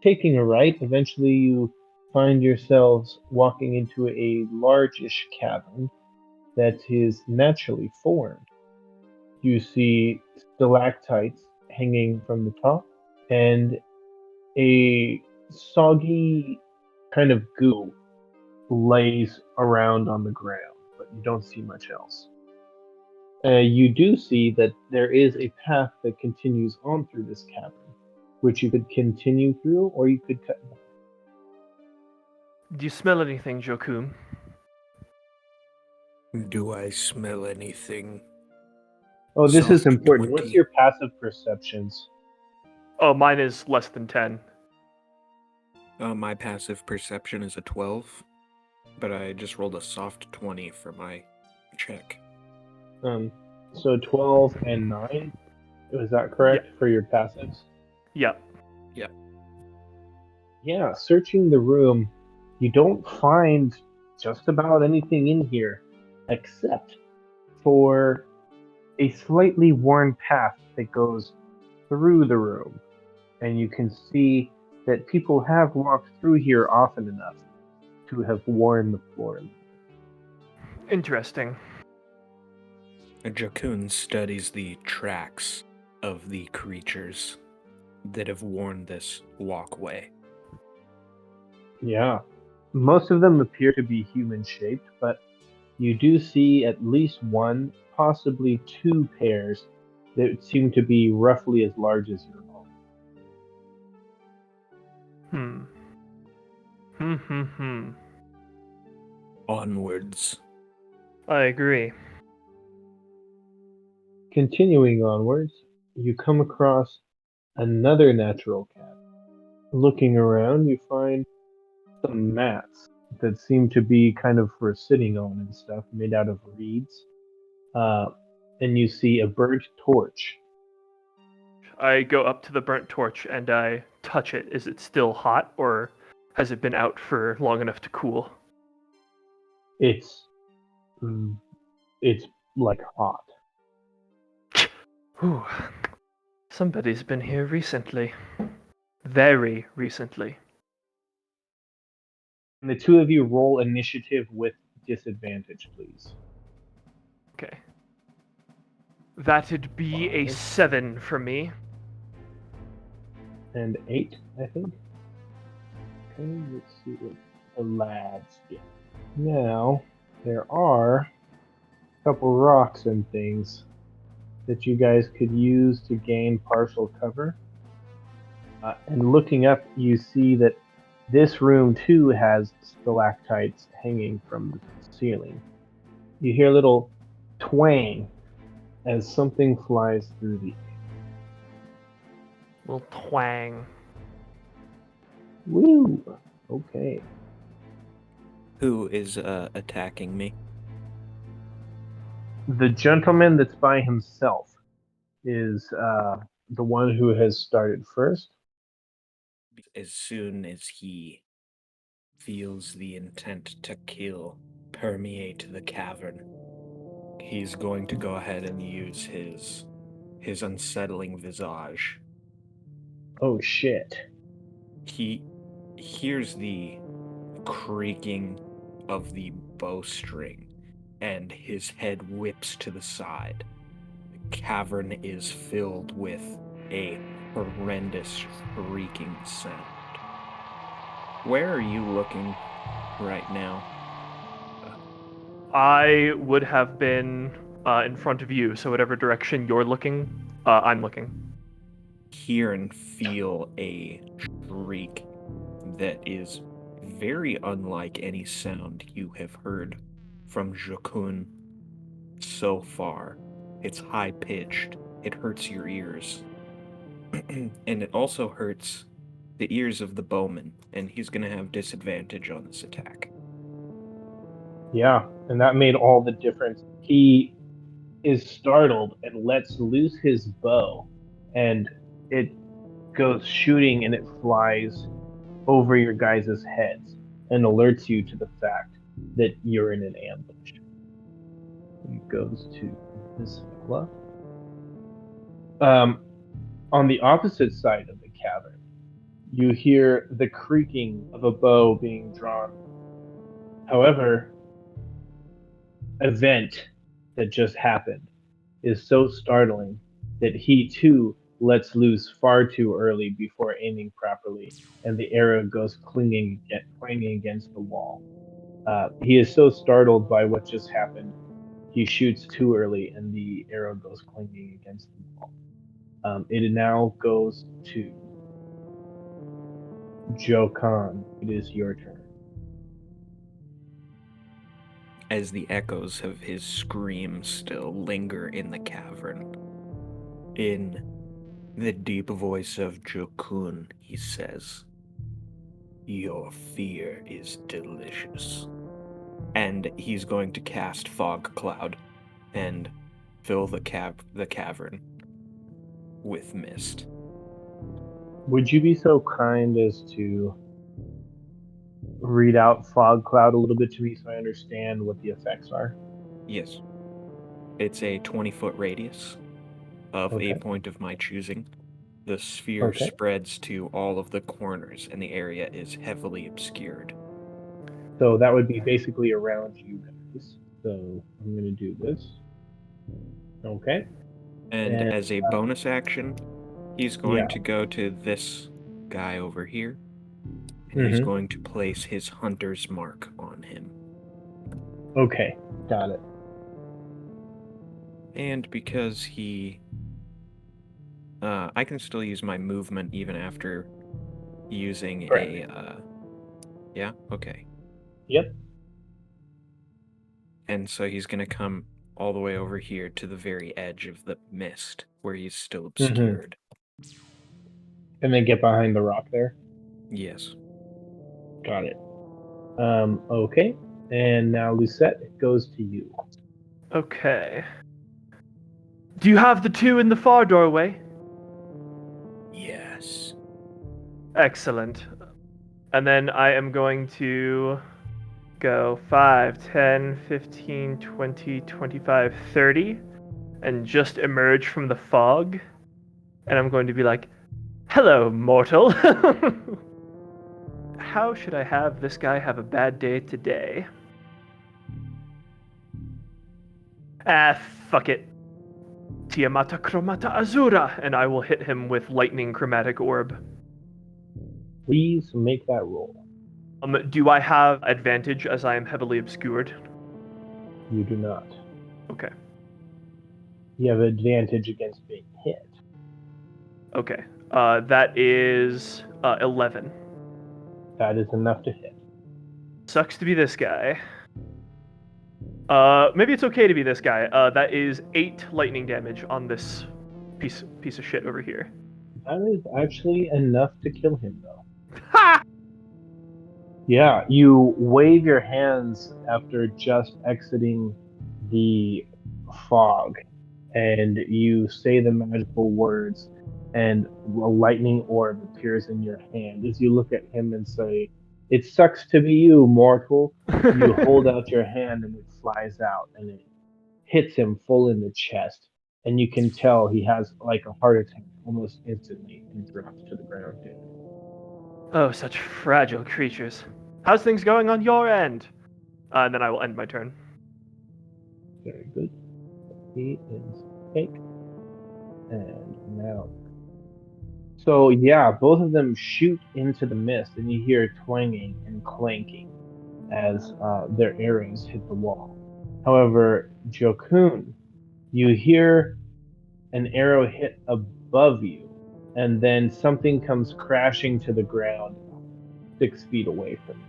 Taking a right, eventually you find yourselves walking into a largish cavern that is naturally formed. You see stalactites hanging from the top and a soggy kind of goo lays around on the ground, but you don't see much else. You do see that there is a path that continues on through this cavern, which you could continue through or you could cut back. Do you smell anything, Jokun? Do I smell anything? Oh, this is Soft important. 20. What's your passive perceptions? Oh, mine is less than 10. My passive perception is a 12, but I just rolled a soft 20 for my check. So 12 and 9. Is that correct for your passives? Yeah. Yeah. Yeah, searching the room, you don't find just about anything in here except for a slightly worn path that goes through the room. And you can see that people have walked through here often enough to have worn the floor. Interesting. Jokun studies the tracks of the creatures that have worn this walkway. Yeah. Most of them appear to be human shaped, but you do see at least one, possibly two pairs that seem to be roughly as large as your own. Onwards. I agree. Continuing onwards, you come across another natural cavern. Looking around, you find some mats that seem to be kind of for sitting on and stuff, made out of reeds. Uh, and you see a burnt torch. I go up to the burnt torch and I touch it. Is it still hot, or has it been out for long enough to cool? It's mm, it's like hot. Whew. Somebody's been here recently. Very recently. And the two of you roll initiative with disadvantage, please. Okay. That'd be a 5 7 for me. and 8, I think. Okay, let's see what the lads get. Now, there are a couple rocks and things that you guys could use to gain partial cover. And looking up, you see that this room too has stalactites hanging from the ceiling. You hear a little twang as something flies through the air. Little twang. Woo! Okay. Who is attacking me? The gentleman that's by himself is the one who has started first. As soon as he feels the intent to kill permeate the cavern, he's going to go ahead and use his unsettling visage. Oh shit. He hears the creaking of the bowstring, and his head whips to the side. The cavern is filled with a horrendous shrieking sound. Where are you looking right now? I would have been in front of you, so whatever direction you're looking, I'm looking. Hear and feel a shriek that is very unlike any sound you have heard from Jokun so far. It's high pitched, it hurts your ears, and it also hurts the ears of the bowman, and he's going to have disadvantage on this attack. Yeah, and that made all the difference. He is startled and lets loose his bow, and it goes shooting and it flies over your guys' heads and alerts you to the fact that you're in an ambush. It goes to this fella. On the opposite side of the cavern, you hear the creaking of a bow being drawn. However, event that just happened is so startling that he too lets loose far too early before aiming properly, and the arrow goes clanging against the wall. He is so startled by what just happened, he shoots too early, and the arrow goes clanging against the wall. It now goes to Jokun. It is your turn. As the echoes of his scream still linger in the cavern, in the deep voice of Jokun, he says, "Your fear is delicious." And he's going to cast Fog Cloud and fill the cavern with mist. Would you be so kind as to read out Fog Cloud a little bit to me so I understand what the effects are? Yes. It's a 20-foot radius of Okay. a point of my choosing. The sphere Okay. spreads to all of the corners, and the area is heavily obscured. So that would be basically around you guys. So I'm going to do this. Okay. And And as a bonus action, he's going yeah. to go to this guy over here, and he's Mm-hmm. going to place his hunter's mark on him. Okay. Got it. And because I can still use my movement even after using Correct. yeah, okay. Yep. And so he's going to come all the way over here to the very edge of the mist where he's still Mm-hmm. obscured. And then get behind the rock there. Yes. Got it. Okay. And now Lucette, it goes to you. Okay. Do you have the two in the far doorway? Yes. Excellent. And then I am going to go 5, 10, 15, 20, 25, 30, and just emerge from the fog. And I'm going to be like, hello, mortal. How should I have this guy have a bad day today? Ah, fuck it. Tiamata Chromata Azura, and I will hit him with Lightning Chromatic Orb. Please make that roll. Do I have advantage as I am heavily obscured? You do not. Okay. You have advantage against being hit. Okay. That is 11. That is enough to hit. Sucks to be this guy. Maybe it's okay to be this guy. That is 8 lightning damage on this piece of shit over here. That is actually enough to kill him, though. Ha! Yeah, you wave your hands after just exiting the fog, and you say the magical words, and a lightning orb appears in your hand as you look at him and say, "It sucks to be you, mortal." You hold out your hand and it flies out and it hits him full in the chest, and you can tell he has like a heart attack almost instantly and drops to the ground dead. Oh, such fragile creatures. How's things going on your end? And then I will end my turn. Very good. He is cake. And now. So yeah, both of them shoot into the mist, and you hear twanging and clanking as their arrows hit the wall. However, Jokun, you hear an arrow hit above you, and then something comes crashing to the ground 6 feet away from you.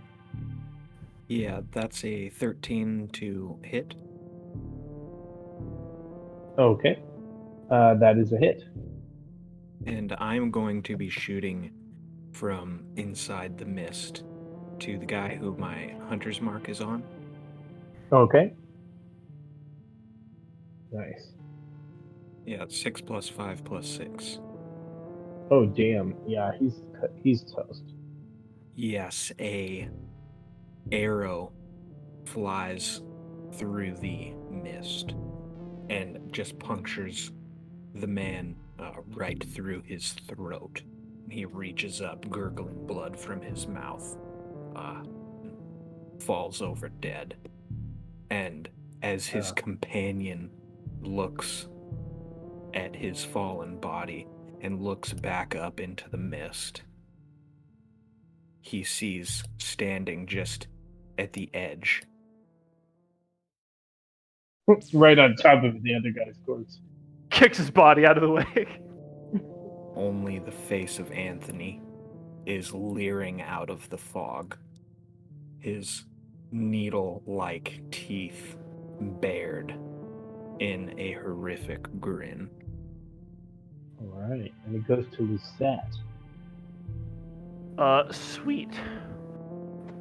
Yeah, that's a 13 to hit. Okay, that is a hit. And I'm going to be shooting from inside the mist to the guy who my hunter's mark is on. Okay. Nice. Yeah, it's 6 plus 5 plus 6. Oh damn! Yeah, he's toast. Yes, a arrow flies through the mist and just punctures the man right through his throat. He reaches up, gurgling blood from his mouth, falls over dead. And as his companion looks at his fallen body and looks back up into the mist, he sees standing just at the edge, Right on top of the other guy's corpse. Kicks his body out of the way. only the face of Anthony is leering out of the fog, his needle-like teeth bared in a horrific grin. All right, and it goes to Lucette. Sweet.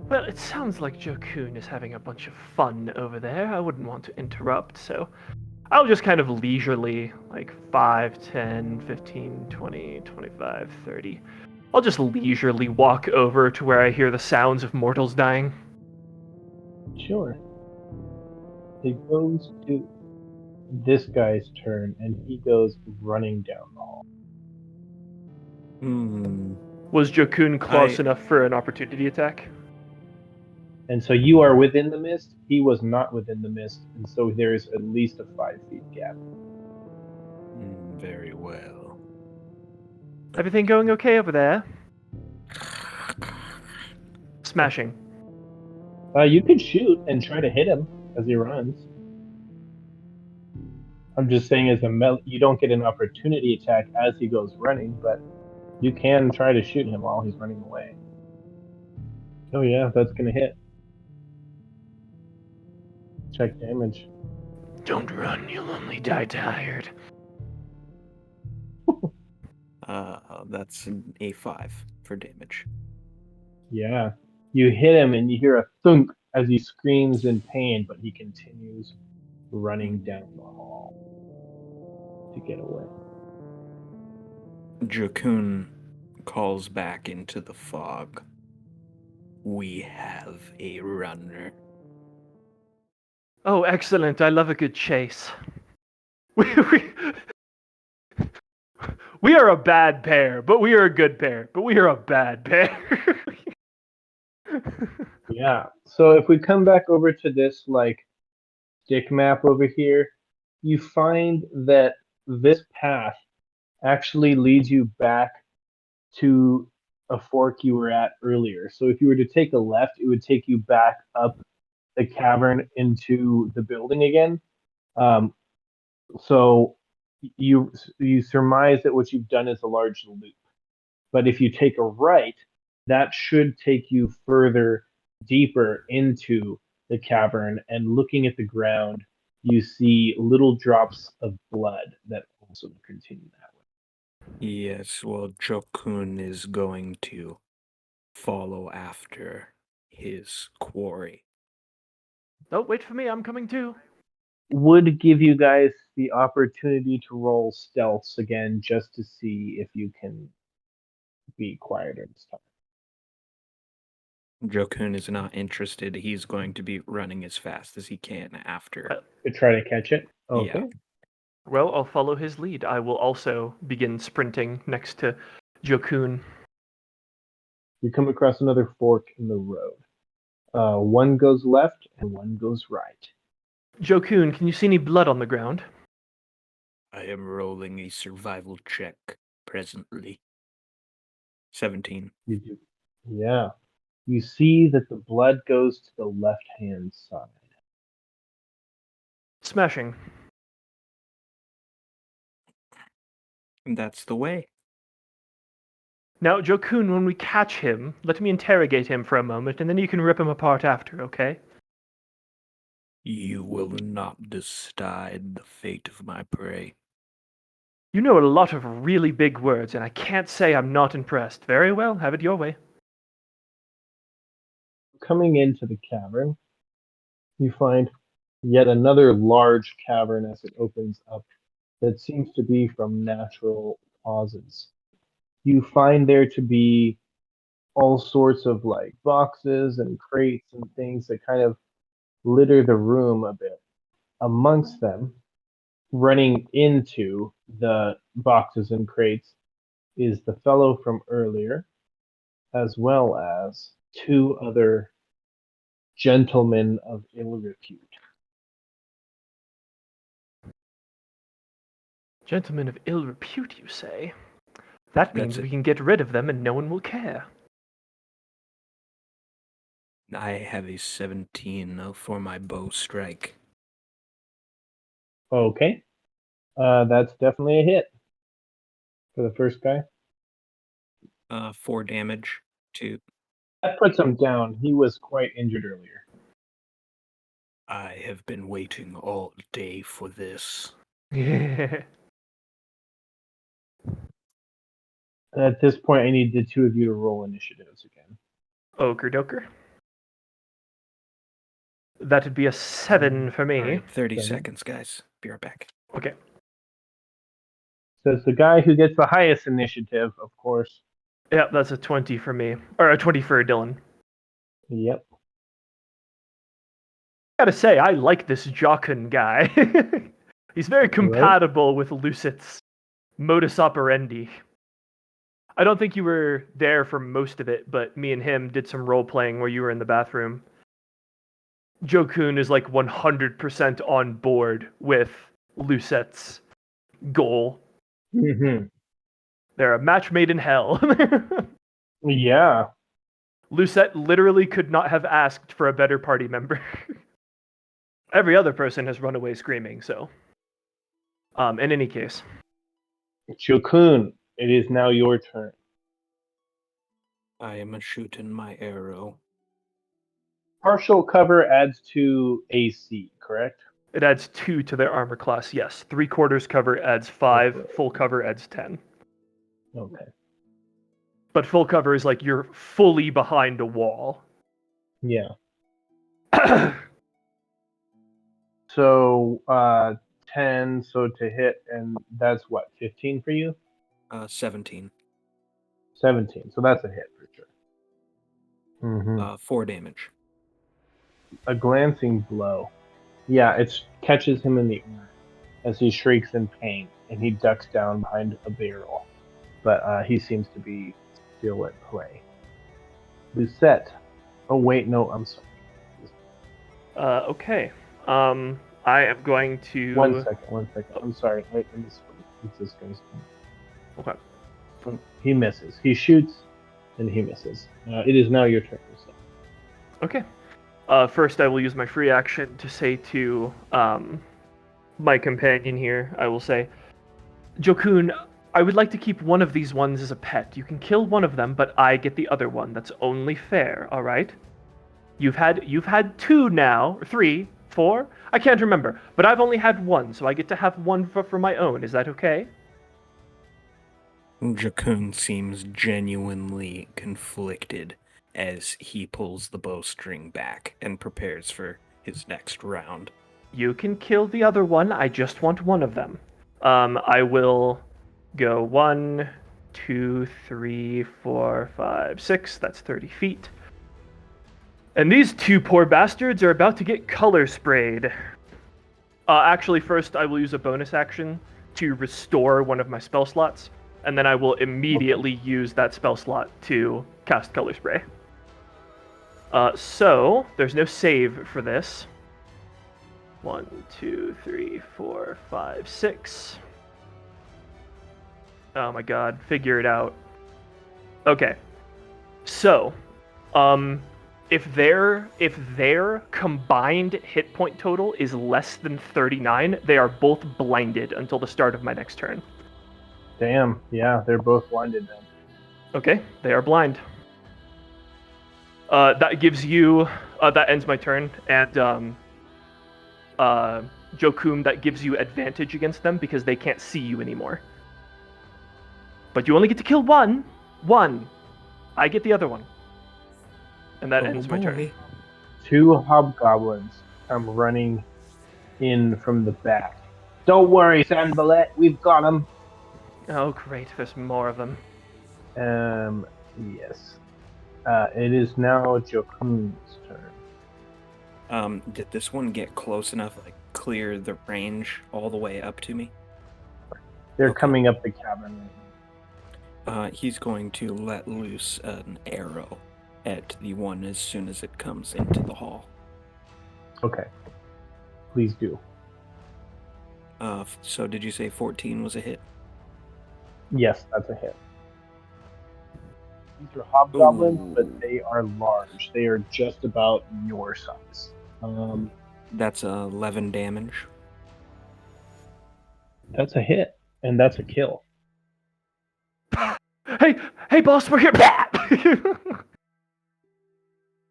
Well, it sounds like Jokun is having a bunch of fun over there. I wouldn't want to interrupt, so I'll just kind of leisurely, like 5, 10, 15, 20, 25, 30. I'll just leisurely walk over to where I hear the sounds of mortals dying. Sure. It goes to this guy's turn, and he goes running down the hall. Was Jokun close enough for an opportunity attack? And so you are within the mist. He was not within the mist, and so there is at least a 5 feet gap. Very well. Everything going okay over there? Smashing. You could shoot and try to hit him as he runs. I'm just saying, you don't get an opportunity attack as he goes running, but you can try to shoot him while he's running away. Oh yeah, that's gonna hit. Check damage. Don't run, you'll only die tired. That's an A5 for damage. Yeah. You hit him and you hear a thunk as he screams in pain, but he continues running down the hall to get away. Jokun calls back into the fog. We have a runner. Oh, excellent. I love a good chase. We are a bad pair, but we are a good pair. But we are a bad pair. Yeah. So if we come back over to this like stick map over here, you find that this path actually leads you back to a fork you were at earlier. So if you were to take a left, it would take you back up the cavern into the building again. Um, so you surmise that what you've done is a large loop. But if you take a right, that should take you further deeper into the cavern. And looking at the ground, you see little drops of blood that also continue that way. Yes, well, Jokun is going to follow after his quarry. Oh, wait for me. I'm coming too. Would give you guys the opportunity to roll stealths again just to see if you can be quieter this time. Jokun is not interested. He's going to be running as fast as he can after. To try to catch it? Okay. Yeah. Well, I'll follow his lead. I will also begin sprinting next to Jokun. You come across another fork in the road. One goes left and one goes right. Jokun, can you see any blood on the ground? I am rolling a survival check presently. 17. You do. Yeah. You see that the blood goes to the left-hand side. Smashing. And that's the way. Now, Jokun, when we catch him, let me interrogate him for a moment, and then you can rip him apart after, okay? You will not decide the fate of my prey. You know a lot of really big words, and I can't say I'm not impressed. Very well, have it your way. Coming into the cavern, you find yet another large cavern as it opens up that seems to be from natural causes. You find there to be all sorts of like boxes and crates and things that kind of litter the room a bit. Amongst them, running into the boxes and crates, is the fellow from earlier, as well as two other gentlemen of ill repute. Gentlemen of ill repute, you say? That means That's we it. can get rid of them and no one will care. I have a 17 for my bow strike. Okay, that's definitely a hit for the first guy. 4 damage to. That puts him down. He was quite injured earlier. I have been waiting all day for this. At this point, I need the two of you to roll initiatives again. Oker doker. That'd be a 7 for me. All right, 30 Seven. seconds, guys. Be right back. Okay. So it's the guy who gets the highest initiative, of course. Yeah, that's a 20 for me. Or a 20 for Dylan. Yep. Gotta say, I like this Jokun guy. He's very compatible with Lucet's modus operandi. I don't think you were there for most of it, but me and him did some role playing where you were in the bathroom. Jokun is like 100% on board with Lucet's goal. Mm-hmm. They're a match made in hell. Yeah. Lucet literally could not have asked for a better party member. Every other person has run away screaming, so. In any case. Jokun, it is now your turn. I am shooting my arrow. Partial cover adds to AC, correct? It adds 2 to their armor class, yes. 3/4 cover adds 5, Okay. full cover adds 10. Okay. But full cover is like you're fully behind a wall. Yeah. So 10, so to hit, and that's what, 15 for you? 17. 17. So that's a hit for sure. Mm-hmm. 4 damage. A glancing blow. Yeah, it catches him in the ear as he shrieks in pain, and he ducks down behind a barrel. But he seems to be still at play. Lucet. Oh wait, no, I'm sorry. Okay. I am going to. 1 second. I'm sorry. I misspoke. It's this guy's turn. Okay. He misses. He shoots, and he misses. It is now your turn, Lucet. Okay. First, I will use my free action to say to my companion here, I will say, Jokun, I would like to keep one of these ones as a pet. You can kill one of them, but I get the other one. That's only fair, all right? You've had 2 now, or 3, 4? I can't remember, but I've only had 1, so I get to have 1 for my own. Is that okay? Jokun seems genuinely conflicted as he pulls the bowstring back and prepares for his next round. You can kill the other one. I just want 1 of them. I will go 1, 2, 3, 4, 5, 6. That's 30 feet. And these 2 poor bastards are about to get color sprayed. Actually, first I will use a bonus action to restore one of my spell slots, and then I will immediately use that spell slot to cast color spray. So there's no save for this. 1, 2, 3, 4, 5, 6. Oh my god, figure it out. Okay. So, if their combined hit point total is less than 39, they are both blinded until the start of my next turn. Damn. Yeah, they're both blinded then. Okay, they are blind. That gives you that ends my turn, and Jokun, that gives you advantage against them because they can't see you anymore. But you only get to kill one. I get the other one. And that ends my turn. 2 hobgoblins come running in from the back. Don't worry, Sandballet, we've got them. Oh, great, there's more of them. Yes. It is now Jokun's turn. Did this one get close enough, like clear the range all the way up to me? They're Okay. coming up the cavern right now. He's going to let loose an arrow at the one as soon as it comes into the hall. Okay. Please do. So did you say 14 was a hit? Yes, that's a hit. These are hobgoblins, Ooh. but they are large. They are just about your size. That's 11 damage. That's a hit, and that's a kill. Hey, boss, we're here.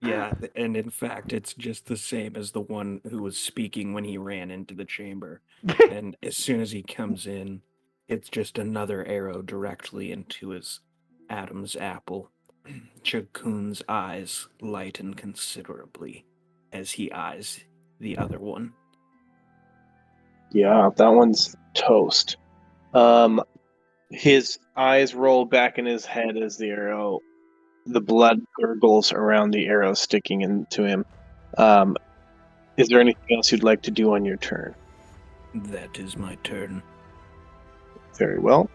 Yeah, and in fact, it's just the same as the one who was speaking when he ran into the chamber. And as soon as he comes in, it's just another arrow directly into his Adam's apple. Jokun's eyes lighten considerably as he eyes the other one. Yeah, that one's toast. His eyes roll back in his head as the arrow, the blood gurgles around the arrow sticking into him. Is there anything else you'd like to do on your turn? That is my turn. Very well.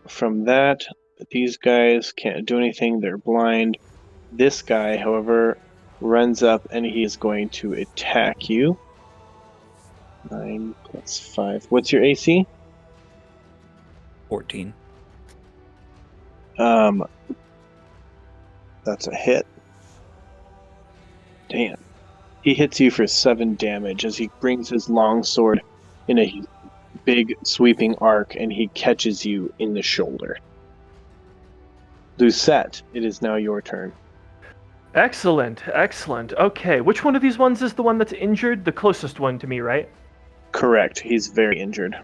From that, these guys can't do anything. They're blind. This guy, however, runs up and he is going to attack you. 9 plus 5. What's your AC? 14. That's a hit. Damn. He hits you for 7 damage as he brings his long sword in a big sweeping arc and he catches you in the shoulder. Lucet, it is now your turn. Excellent. Okay, which one of these ones is the one that's injured? The closest one to me, right? Correct. He's very injured.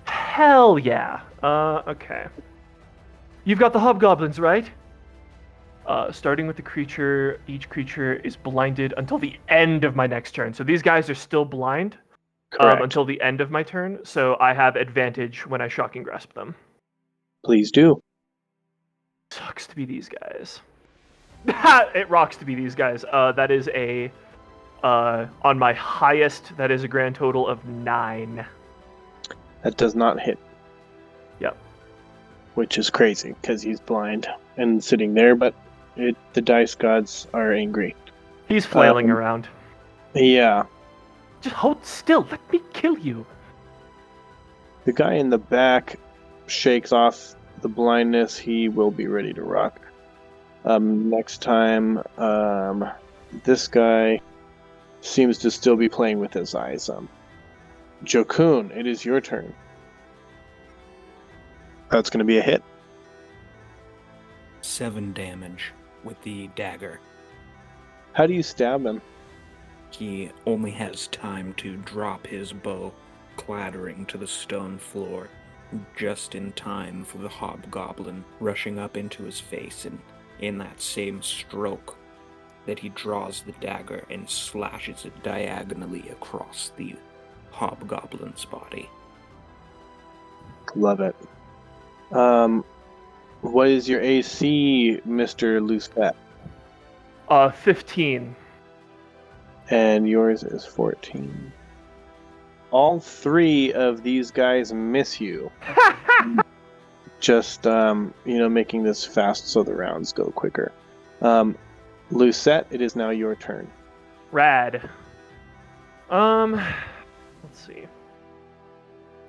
Hell yeah. Okay. You've got the hobgoblins, right? Starting with the creature, each creature is blinded until the end of my next turn. So these guys are still blind Correct. until the end of my turn. So I have advantage when I shocking grasp them. Please do. Sucks to be these guys. It rocks to be these guys. That is a on my highest. That is a grand total of 9. That does not hit. Yep. Which is crazy because he's blind and sitting there, but the dice gods are angry. He's flailing around. Yeah. Just hold still. Let me kill you. The guy in the back shakes off the blindness. He will be ready to rock. Next time, this guy seems to still be playing with his eyes. Jokun, it is your turn. That's going to be a hit. 7 damage with the dagger. How do you stab him? He only has time to drop his bow, clattering to the stone floor, just in time for the hobgoblin rushing up into his face, and in that same stroke that he draws the dagger and slashes it diagonally across the hobgoblin's body. Love it. What is your AC, Mr. Lucet? 15. And yours is 14. All 3 of these guys miss you. Just, making this fast so the rounds go quicker. Lucet, it is now your turn. Rad. Let's see.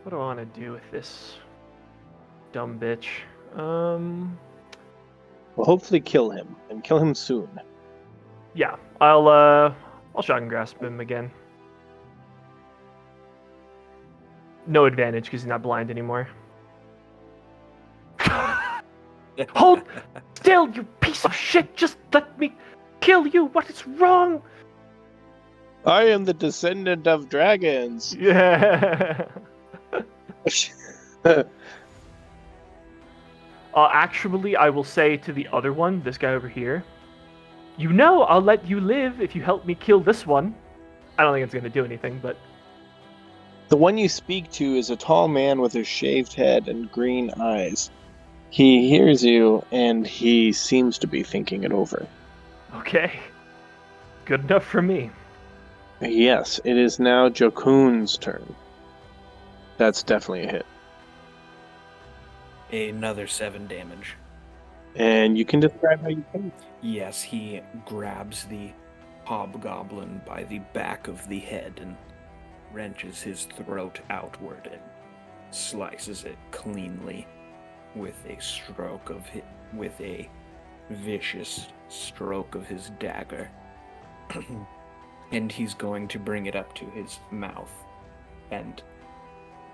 What do I want to do with this dumb bitch? Well, hopefully kill him, and kill him soon. Yeah, I'll shotgun grasp him again. No advantage because he's not blind anymore. Hold still, you piece of shit! Just let me kill you! What is wrong? I am the descendant of dragons. Yeah. Actually, I will say to the other one, this guy over here, you know I'll let you live if you help me kill this one. I don't think it's going to do anything, but... The one you speak to is a tall man with a shaved head and green eyes. He hears you, and he seems to be thinking it over. Okay. Good enough for me. Yes, it is now Jokun's turn. That's definitely a hit. Another 7 damage. And you can describe how you can. Yes, he grabs the hobgoblin by the back of the head and wrenches his throat outward and slices it cleanly with a vicious stroke of his dagger. And he's going to bring it up to his mouth and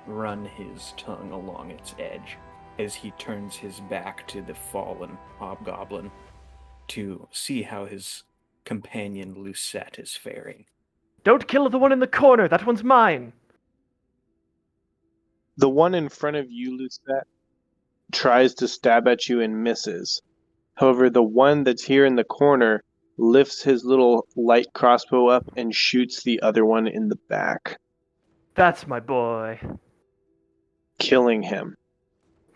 run his tongue along its edge as he turns his back to the fallen hobgoblin to see how his companion Lucet is faring. Don't kill the one in the corner. That one's mine. The one in front of you, Lucet, tries to stab at you and misses. However, the one that's here in the corner lifts his little light crossbow up and shoots the other one in the back, That's my boy. killing him.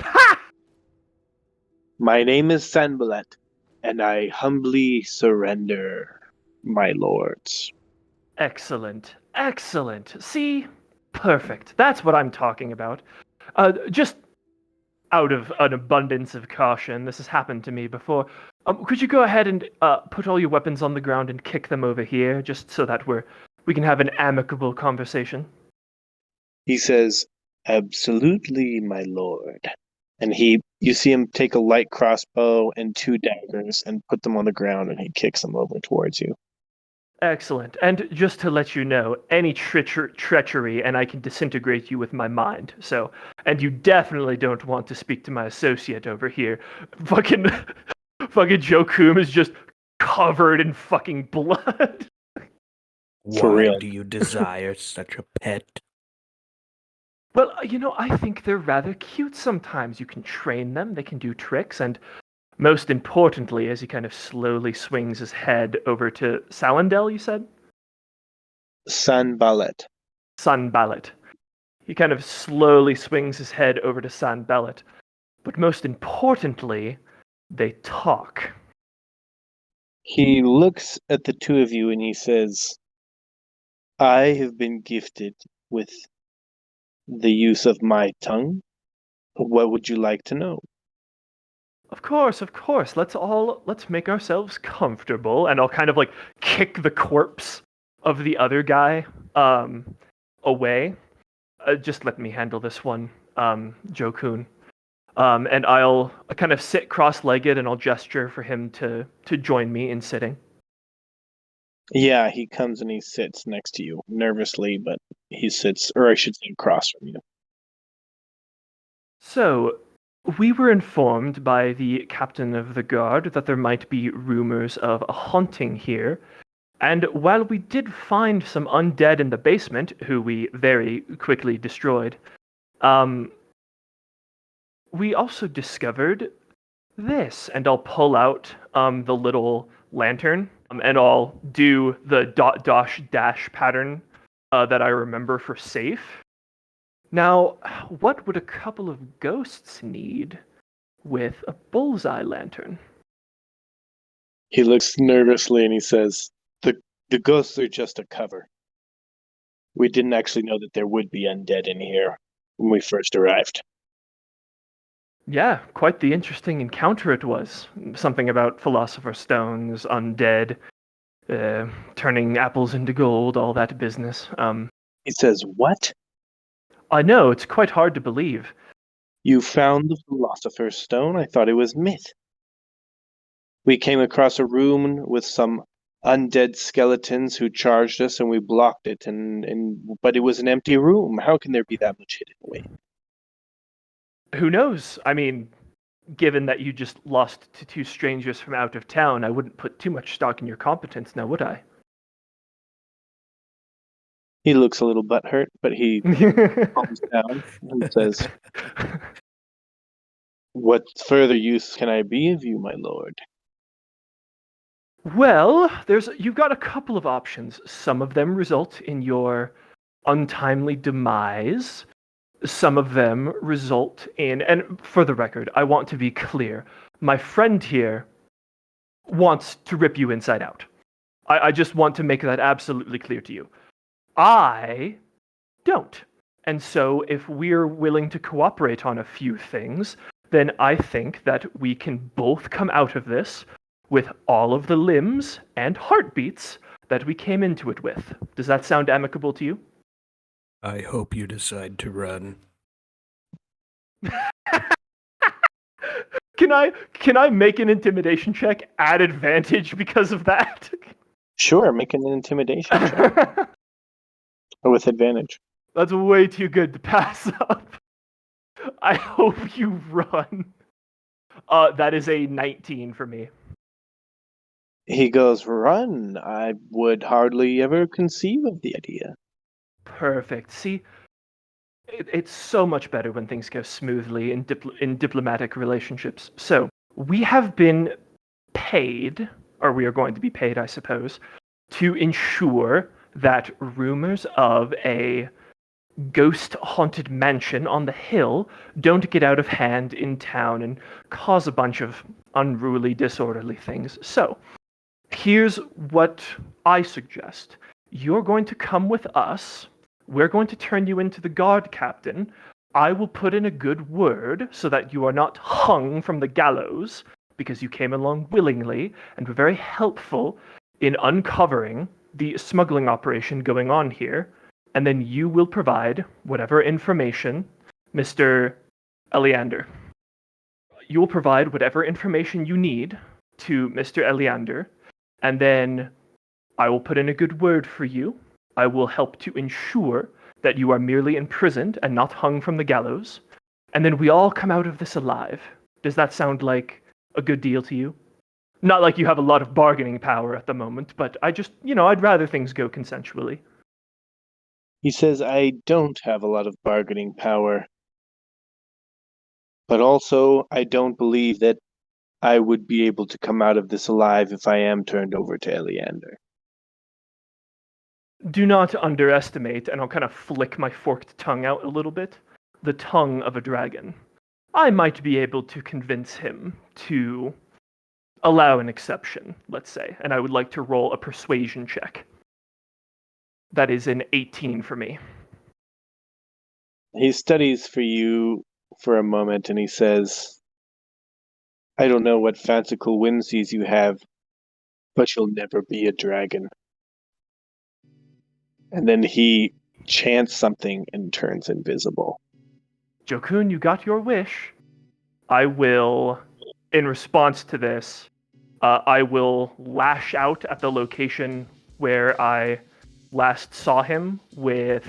Ha! My name is Sanballat, and I humbly surrender, my lords. Excellent. Excellent. See? Perfect. That's what I'm talking about. Just out of an abundance of caution, this has happened to me before. Could you go ahead and put all your weapons on the ground and kick them over here, just so that we can have an amicable conversation? He says, absolutely, my lord. And you see him take a light crossbow and 2 daggers and put them on the ground, and he kicks them over towards you. Excellent. And just to let you know, any treachery, and I can disintegrate you with my mind. So, and you definitely don't want to speak to my associate over here. Fucking Jokun is just covered in fucking blood. For Why real. do you desire such a pet? Well, I think they're rather cute sometimes. You can train them, they can do tricks, and most importantly, as he kind of slowly swings his head over to Salindel, you said? Sanballat. Sanballat. He kind of slowly swings his head over to Sanballat. But most importantly, they talk. He looks at the two of you and he says, I have been gifted with the use of my tongue. What would you like to know? Of course, of course. Let's make ourselves comfortable, and I'll kind of like kick the corpse of the other guy away. Just let me handle this one, Jokun. And I'll kind of sit cross-legged, and I'll gesture for him to join me in sitting. Yeah, he comes and he sits next to you, nervously, but he sits, or I should say, across from you. So, we were informed by the captain of the guard that there might be rumors of a haunting here, and while we did find some undead in the basement, who we very quickly destroyed, we also discovered this, and I'll pull out the little lantern, and I'll do the dot dash dash pattern that I remember for safe. Now, what would a couple of ghosts need with a bullseye lantern? He looks nervously and he says, the ghosts are just a cover. We didn't actually know that there would be undead in here when we first arrived. Yeah, quite the interesting encounter it was. Something about philosopher's stones, undead, turning apples into gold, all that business. He says, what? I know, it's quite hard to believe. You found the philosopher's stone? I thought it was myth. We came across a room with some undead skeletons who charged us and we blocked it but it was an empty room. How can there be that much hidden away? Who knows? I mean, given that you just lost to two strangers from out of town, I wouldn't put too much stock in your competence now, would I? He looks a little butthurt, but he calms down and says, what further use can I be of you, my lord? Well, you've got a couple of options. Some of them result in your untimely demise. Some of them result in, and for the record, I want to be clear. My friend here wants to rip you inside out. I just want to make that absolutely clear to you. I don't. And so if we're willing to cooperate on a few things, then I think that we can both come out of this with all of the limbs and heartbeats that we came into it with. Does that sound amicable to you? I hope you decide to run. Can I make an intimidation check at advantage because of that? Sure, make an intimidation check with advantage. That's way too good to pass up. I hope you run. That is a 19 for me. He goes, run. I would hardly ever conceive of the idea. Perfect. See, it's so much better when things go smoothly in diplomatic relationships. So, we have been paid, or we are going to be paid, I suppose, to ensure that rumors of a ghost-haunted mansion on the hill don't get out of hand in town and cause a bunch of unruly, disorderly things. So, here's what I suggest. You're going to come with us. We're going to turn you into the guard captain. I will put in a good word so that you are not hung from the gallows because you came along willingly and were very helpful in uncovering the smuggling operation going on here. And then you will provide whatever information, Mr. Eleander. You will provide whatever information you need to Mr. Eleander, and then I will put in a good word for you. I will help to ensure that you are merely imprisoned and not hung from the gallows. And then we all come out of this alive. Does that sound like a good deal to you? Not like you have a lot of bargaining power at the moment, but I just, I'd rather things go consensually. He says, I don't have a lot of bargaining power, but also I don't believe that I would be able to come out of this alive if I am turned over to Eleander. Do not underestimate, and I'll kind of flick my forked tongue out a little bit, the tongue of a dragon. I might be able to convince him to allow an exception, let's say, and I would like to roll a persuasion check. That is an 18 for me. He studies for you for a moment and he says, I don't know what fanciful whimsies you have, but you'll never be a dragon. And then he chants something and turns invisible. Jokun, you got your wish. I will, in response to this, I will lash out at the location where I last saw him with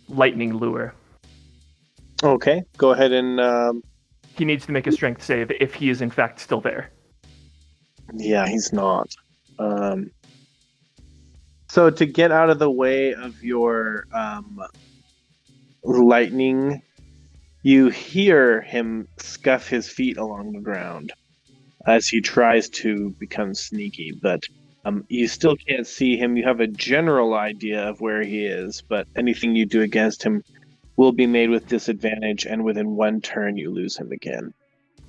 lightning lure. Okay, go ahead and He needs to make a strength save if he is in fact still there. yeah, he's not. So to get out of the way of your lightning, you hear him scuff his feet along the ground as he tries to become sneaky, but you still can't see him. You have a general idea of where he is, but anything you do against him will be made with disadvantage, and within one turn you lose him again.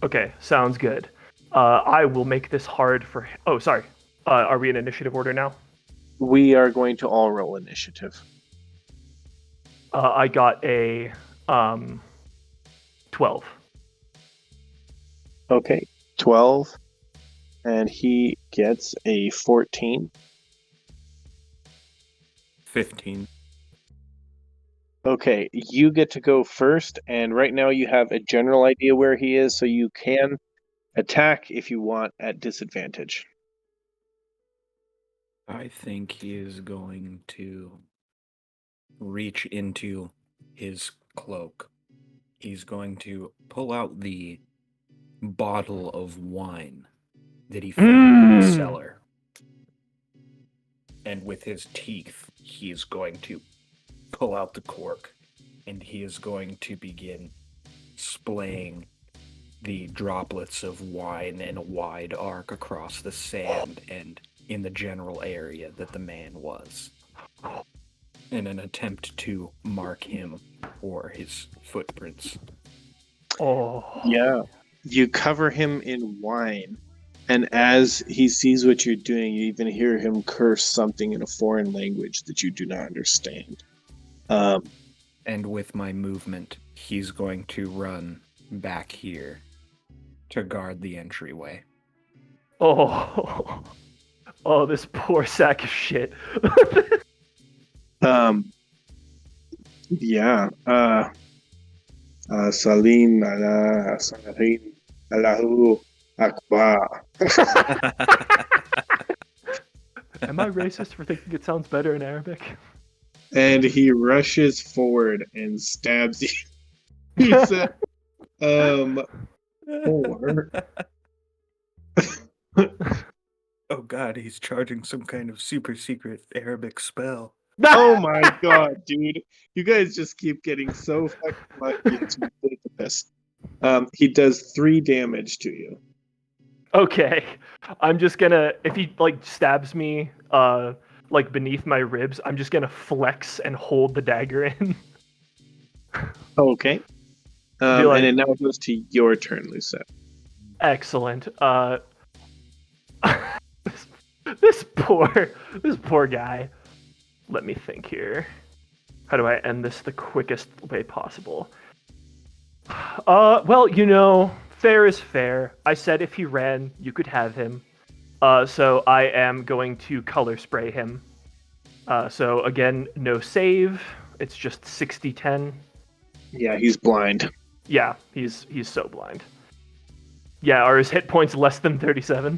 Okay, sounds good. I will make this hard for... Oh, sorry. Are we in initiative order now? We are going to all roll initiative. I got a 12. Okay, 12, and he gets a 14. 15. Okay, you get to go first, and right now you have a general idea where he is, so you can attack if you want at disadvantage. I think he is going to reach into his cloak. He's going to pull out the bottle of wine that he found in the cellar. And with his teeth, he is going to pull out the cork, and he is going to begin splaying the droplets of wine in a wide arc across the sand and in the general area that the man was, in an attempt to mark him for his footprints. Oh. Yeah. You cover him in wine, and as he sees what you're doing, you even hear him curse something in a foreign language that you do not understand. And with my movement, he's going to run back here to guard the entryway. Oh. Oh, this poor sack of shit. Yeah. Salim ala Salim Allahu Akbar. Am I racist for thinking it sounds better in Arabic? And he rushes forward and stabs you. He said, four. Oh god, he's charging some kind of super secret Arabic spell. Oh my god, dude. You guys just keep getting so fucking lucky. It's ridiculous. He does 3 damage to you. Okay. I'm just gonna, if he like stabs me like beneath my ribs, I'm just gonna flex and hold the dagger in. Okay. Be like- and it now goes to your turn, Lucet. Excellent. This poor guy. Let me think here. How do I end this the quickest way possible? Well, you know, fair is fair. I said if he ran, you could have him. So I am going to color spray him. So again, no save. It's just 60-10. Yeah, he's blind. Yeah, he's so blind. Yeah, are his hit points less than 37?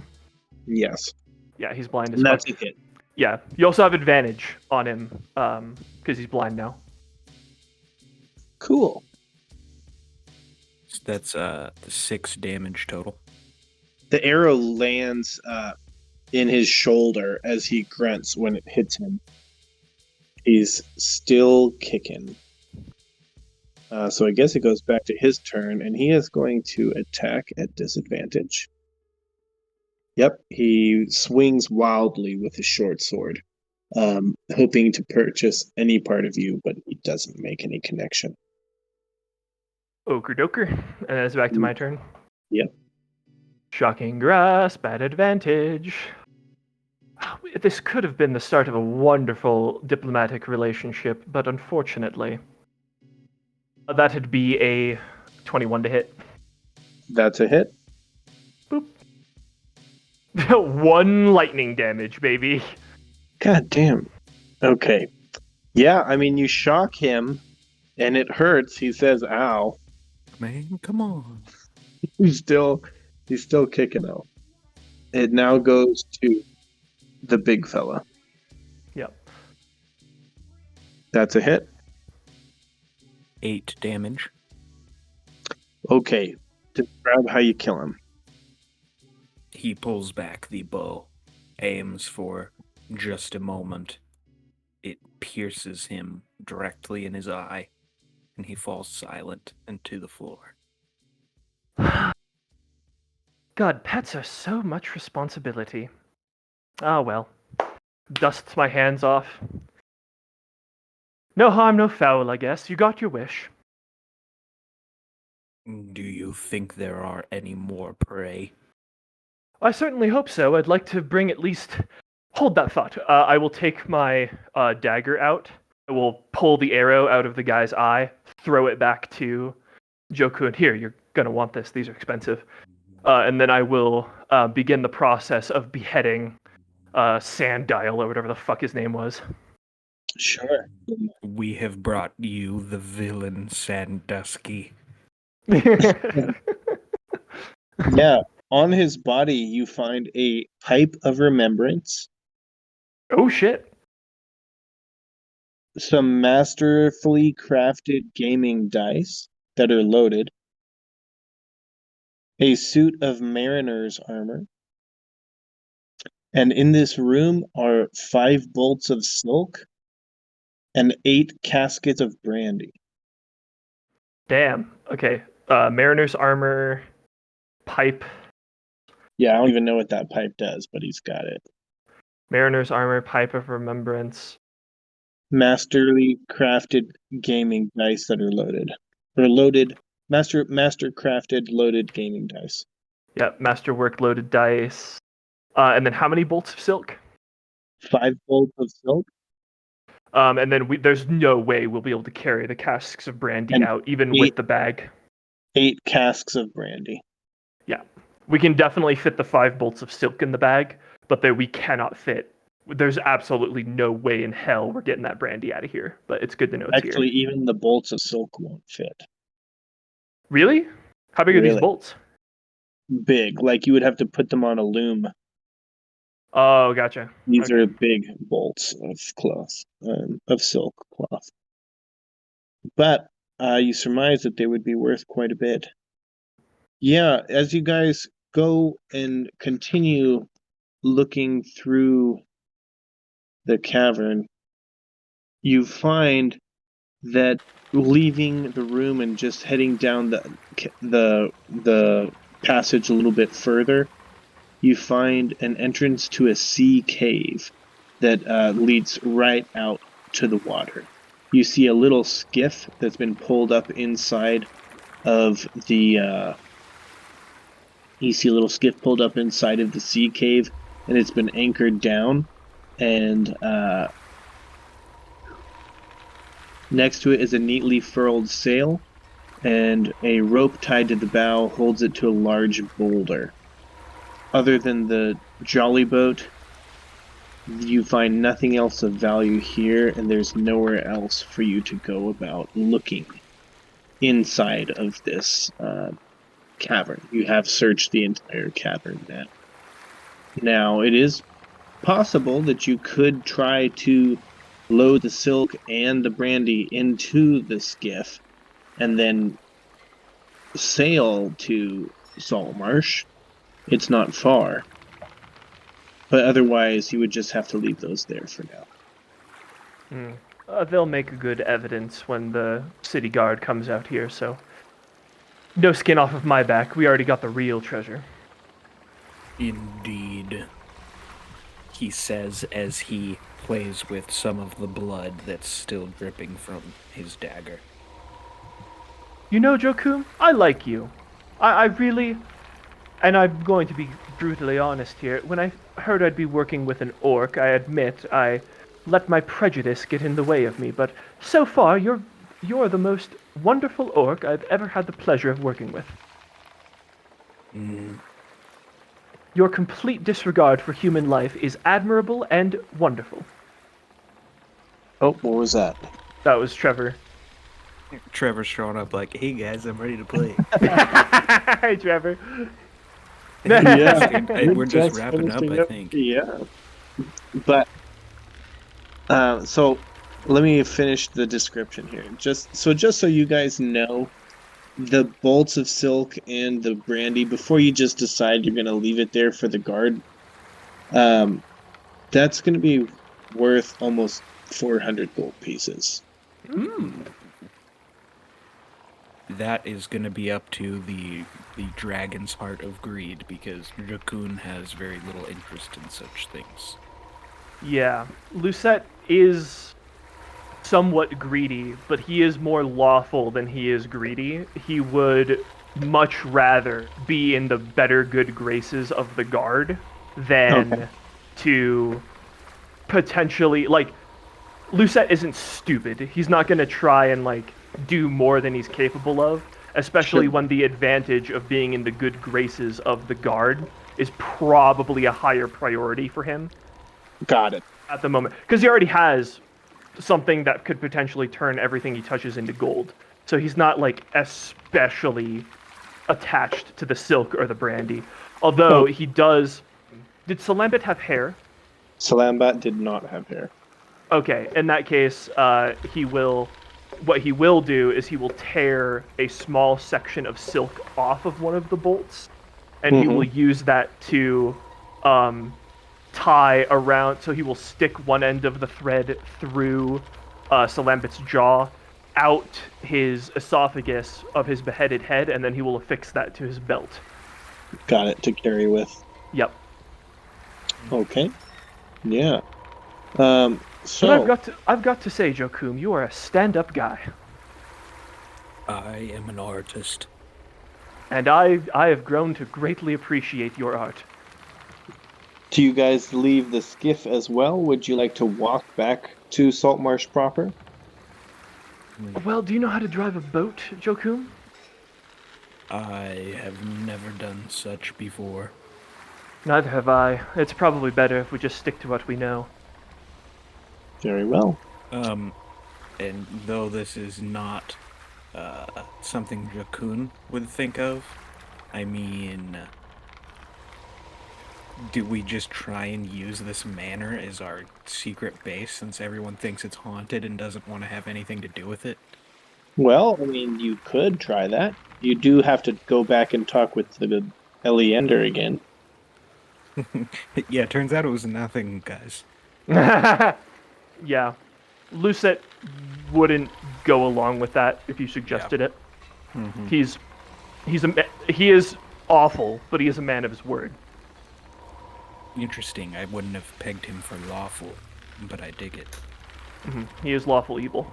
Yes. Yeah, he's blind as And fuck. that's a hit. Yeah, you also have advantage on him because he's blind now. Cool. So that's the 6 damage total. The arrow lands in his shoulder as he grunts when it hits him. He's still kicking. So I guess it goes back to his turn, and he is going to attack at disadvantage. Yep, he swings wildly with his short sword, hoping to purchase any part of you, but he doesn't make any connection. Oker doker. And then it's back to my turn. Yep. Shocking grasp at advantage. This could have been the start of a wonderful diplomatic relationship, but unfortunately, that'd be a 21 to hit. That's a hit. Boop. 1 lightning damage, baby. God damn. Okay. Yeah, I mean, you shock him, and it hurts. He says, ow. Man, come on. He's still kicking though. It now goes to the big fella. Yep. That's a hit. 8 damage. Okay. Describe how you kill him. He pulls back the bow, aims for just a moment. It pierces him directly in his eye, and he falls silent into the floor. God, pets are so much responsibility. Ah, well. Dusts my hands off. No harm, no foul, I guess. You got your wish. Do you think there are any more prey? I certainly hope so. I'd like to bring at least... Hold that thought. I will take my dagger out. I will pull the arrow out of the guy's eye, throw it back to Jokun. Here, you're going to want this. These are expensive. And then I will begin the process of beheading Sanddial, or whatever the fuck his name was. Sure. We have brought you the villain, Sandusky. Yeah. On his body, you find a pipe of remembrance, Oh, shit. some masterfully crafted gaming dice that are loaded, a suit of mariner's armor, and in this room are 5 bolts of silk and 8 caskets of brandy. Damn. Okay. Mariner's armor, pipe. Yeah, I don't even know what that pipe does, but he's got it. Mariner's armor, pipe of remembrance. Masterly crafted gaming dice that are loaded. Or loaded, master crafted loaded gaming dice. Yep, masterwork loaded dice. And then how many bolts of silk? 5 bolts of silk. And then there's no way we'll be able to carry the casks of brandy And out, even 8 with the bag. 8 casks of brandy. Yeah. We can definitely fit the 5 bolts of silk in the bag, but we cannot fit. There's absolutely no way in hell we're getting that brandy out of here, but it's good to know it's Actually, here. even the bolts of silk won't fit. Really? How big are these Really? bolts? Big. Like you would have to put them on a loom. Oh, gotcha. These Okay. are big bolts of cloth, of silk cloth. But you surmise that they would be worth quite a bit. Yeah, as you guys go and continue looking through the cavern, you find that leaving the room and just heading down the passage a little bit further, you find an entrance to a sea cave that leads right out to the water. You see a little skiff that's been pulled up inside of the. You see a little skiff pulled up inside of the sea cave, and it's been anchored down, and next to it is a neatly furled sail, and a rope tied to the bow holds it to a large boulder. Other than the jolly boat, you find nothing else of value here, and there's nowhere else for you to go about looking inside of this cavern. You have searched the entire cavern now. Now, it is possible that you could try to load the silk and the brandy into the skiff and then sail to Saltmarsh. It's not far. But otherwise, you would just have to leave those there for now. they'll make good evidence when the city guard comes out here, so no skin off of my back. We already got the real treasure. Indeed, he says as he plays with some of the blood that's still dripping from his dagger. You know, Jokun, I like you. I really, and I'm going to be brutally honest here. When I heard I'd be working with an orc, I admit I let my prejudice get in the way of me. But so far, you're the most wonderful orc I've ever had the pleasure of working with. Your complete disregard for human life is admirable and wonderful. Oh, what was that? That was Trevor. Trevor's showing up like, "Hey guys, I'm ready to play." Hi, Trevor. We're just wrapping up, I think. Yeah. But so let me finish the description here. Just so you guys know, the bolts of silk and the brandy, before you just decide you're gonna leave it there for the guard, that's gonna be worth almost 400 gold pieces. That is going to be up to the dragon's heart of greed, because Jokun has very little interest in such things. Yeah, Lucet is somewhat greedy, but he is more lawful than he is greedy. He would much rather be in the better good graces of the guard than to potentially, like, Lucet isn't stupid. He's not going to try and, like, do more than he's capable of, especially when the advantage of being in the good graces of the guard is probably a higher priority for him. Got it. At the moment, because he already has something that could potentially turn everything he touches into gold. So he's not, like, especially attached to the silk or the brandy. Although he does... Did Salambit have hair? Salambat did not have hair. Okay, in that case, he will... What he will do is he will tear a small section of silk off of one of the bolts, and he will use that to tie around. So he will stick one end of the thread through Salambit's jaw, out his esophagus of his beheaded head, and then he will affix that to his belt. Got it, to carry with. Yep. Okay. Yeah. So But I've got to say, Jokun, you are a stand-up guy. I am an artist. And I have grown to greatly appreciate your art. do you guys leave the skiff as well? Would you like to walk back to Saltmarsh proper? Well, do you know how to drive a boat, Jokun? I have never done such before. Neither have I. It's probably better if we just stick to what we know. Very well. And though this is not something Jokun would think of, I mean, do we just try and use this manor as our secret base, since everyone thinks it's haunted and doesn't want to have anything to do with it? Well, I mean, you could try that. You do have to go back and talk with the Eleander again. Yeah, turns out it was nothing, guys. Yeah. Lucet wouldn't go along with that if you suggested it. Mm-hmm. He is awful, but he is a man of his word. Interesting. I wouldn't have pegged him for lawful, but I dig it. Mm-hmm. He is lawful evil.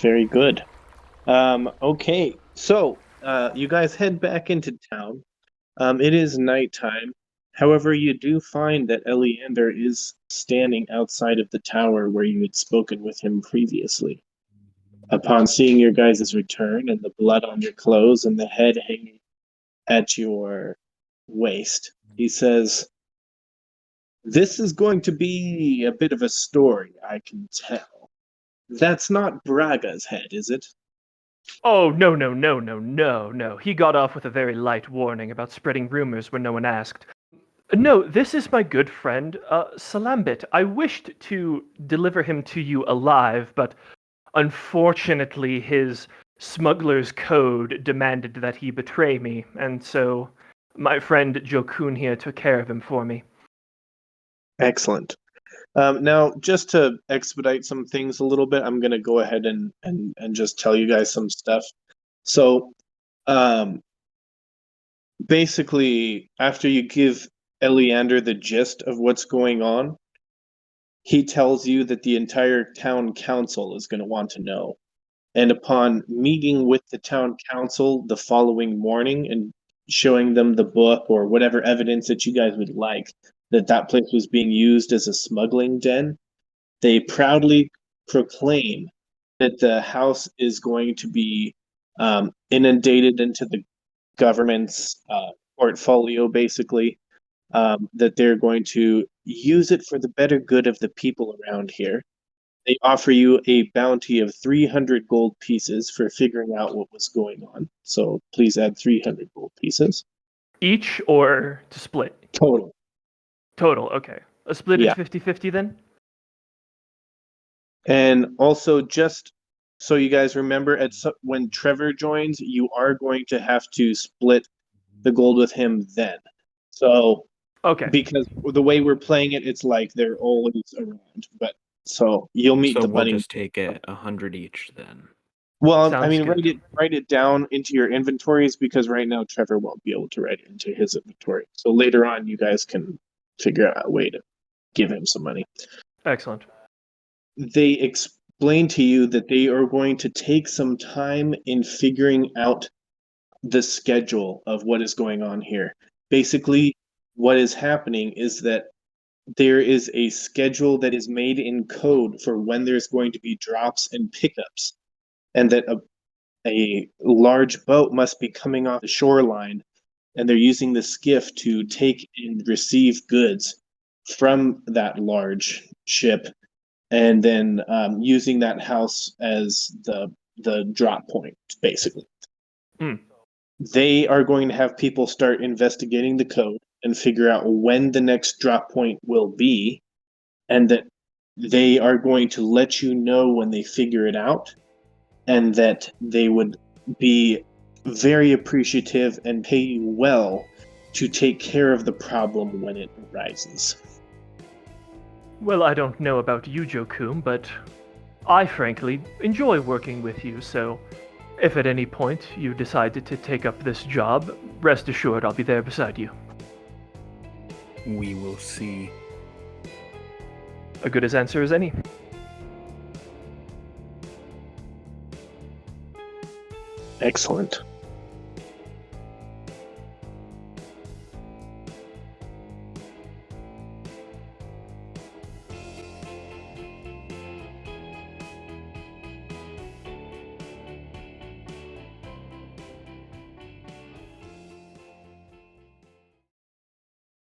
Very good. Okay, so you guys head back into town. It is nighttime. However, you do find that Eleander is standing outside of the tower where you had spoken with him previously. Upon seeing your guys' return and the blood on your clothes and the head hanging at your waist, he says, "This is going to be a bit of a story, I can tell. That's not Braga's head, is it?" Oh, no. He got off with a very light warning about spreading rumors when no one asked. No, this is my good friend, Salambit. I wished to deliver him to you alive, but unfortunately his smuggler's code demanded that he betray me, and so my friend Jokun here took care of him for me. Excellent. Now, just to expedite some things a little bit, I'm going to go ahead and just tell you guys some stuff. So, basically, after you give Eleander the gist of what's going on, he tells you that the entire town council is going to want to know. And upon meeting with the town council the following morning and showing them the book or whatever evidence that you guys would like that that place was being used as a smuggling den, they proudly proclaim that the house is going to be inundated into the government's portfolio, basically, that they're going to use it for the better good of the people around here. They offer you a bounty of 300 gold pieces for figuring out what was going on. So please add 300 gold pieces. Each or to split? Total. Total, okay. A split Yeah. is 50-50 then? And also, just so you guys remember, when Trevor joins, you are going to have to split the gold with him then. So, Okay. because the way we're playing it, it's like they're always around. But so you'll meet So the we'll bunny. just take it 100 each then. Well, I Sounds mean, good. write it down into your inventories because right now Trevor won't be able to write it into his inventory. So later on, you guys can figure out a way to give him some money. Excellent. They explain to you that they are going to take some time in figuring out the schedule of what is going on here. Basically, what is happening is that there is a schedule that is made in code for when there's going to be drops and pickups, and that a large boat must be coming off the shoreline, and they're using the skiff to take and receive goods from that large ship, and then using that house as the drop point, basically. Hmm. They are going to have people start investigating the code and figure out when the next drop point will be, and that they are going to let you know when they figure it out, and that they would be very appreciative and pay you well to take care of the problem when it arises. Well, I don't know about you, Jokun, but I frankly enjoy working with you, so if at any point you decided to take up this job, rest assured I'll be there beside you. We will see. A good as answer as any. Excellent.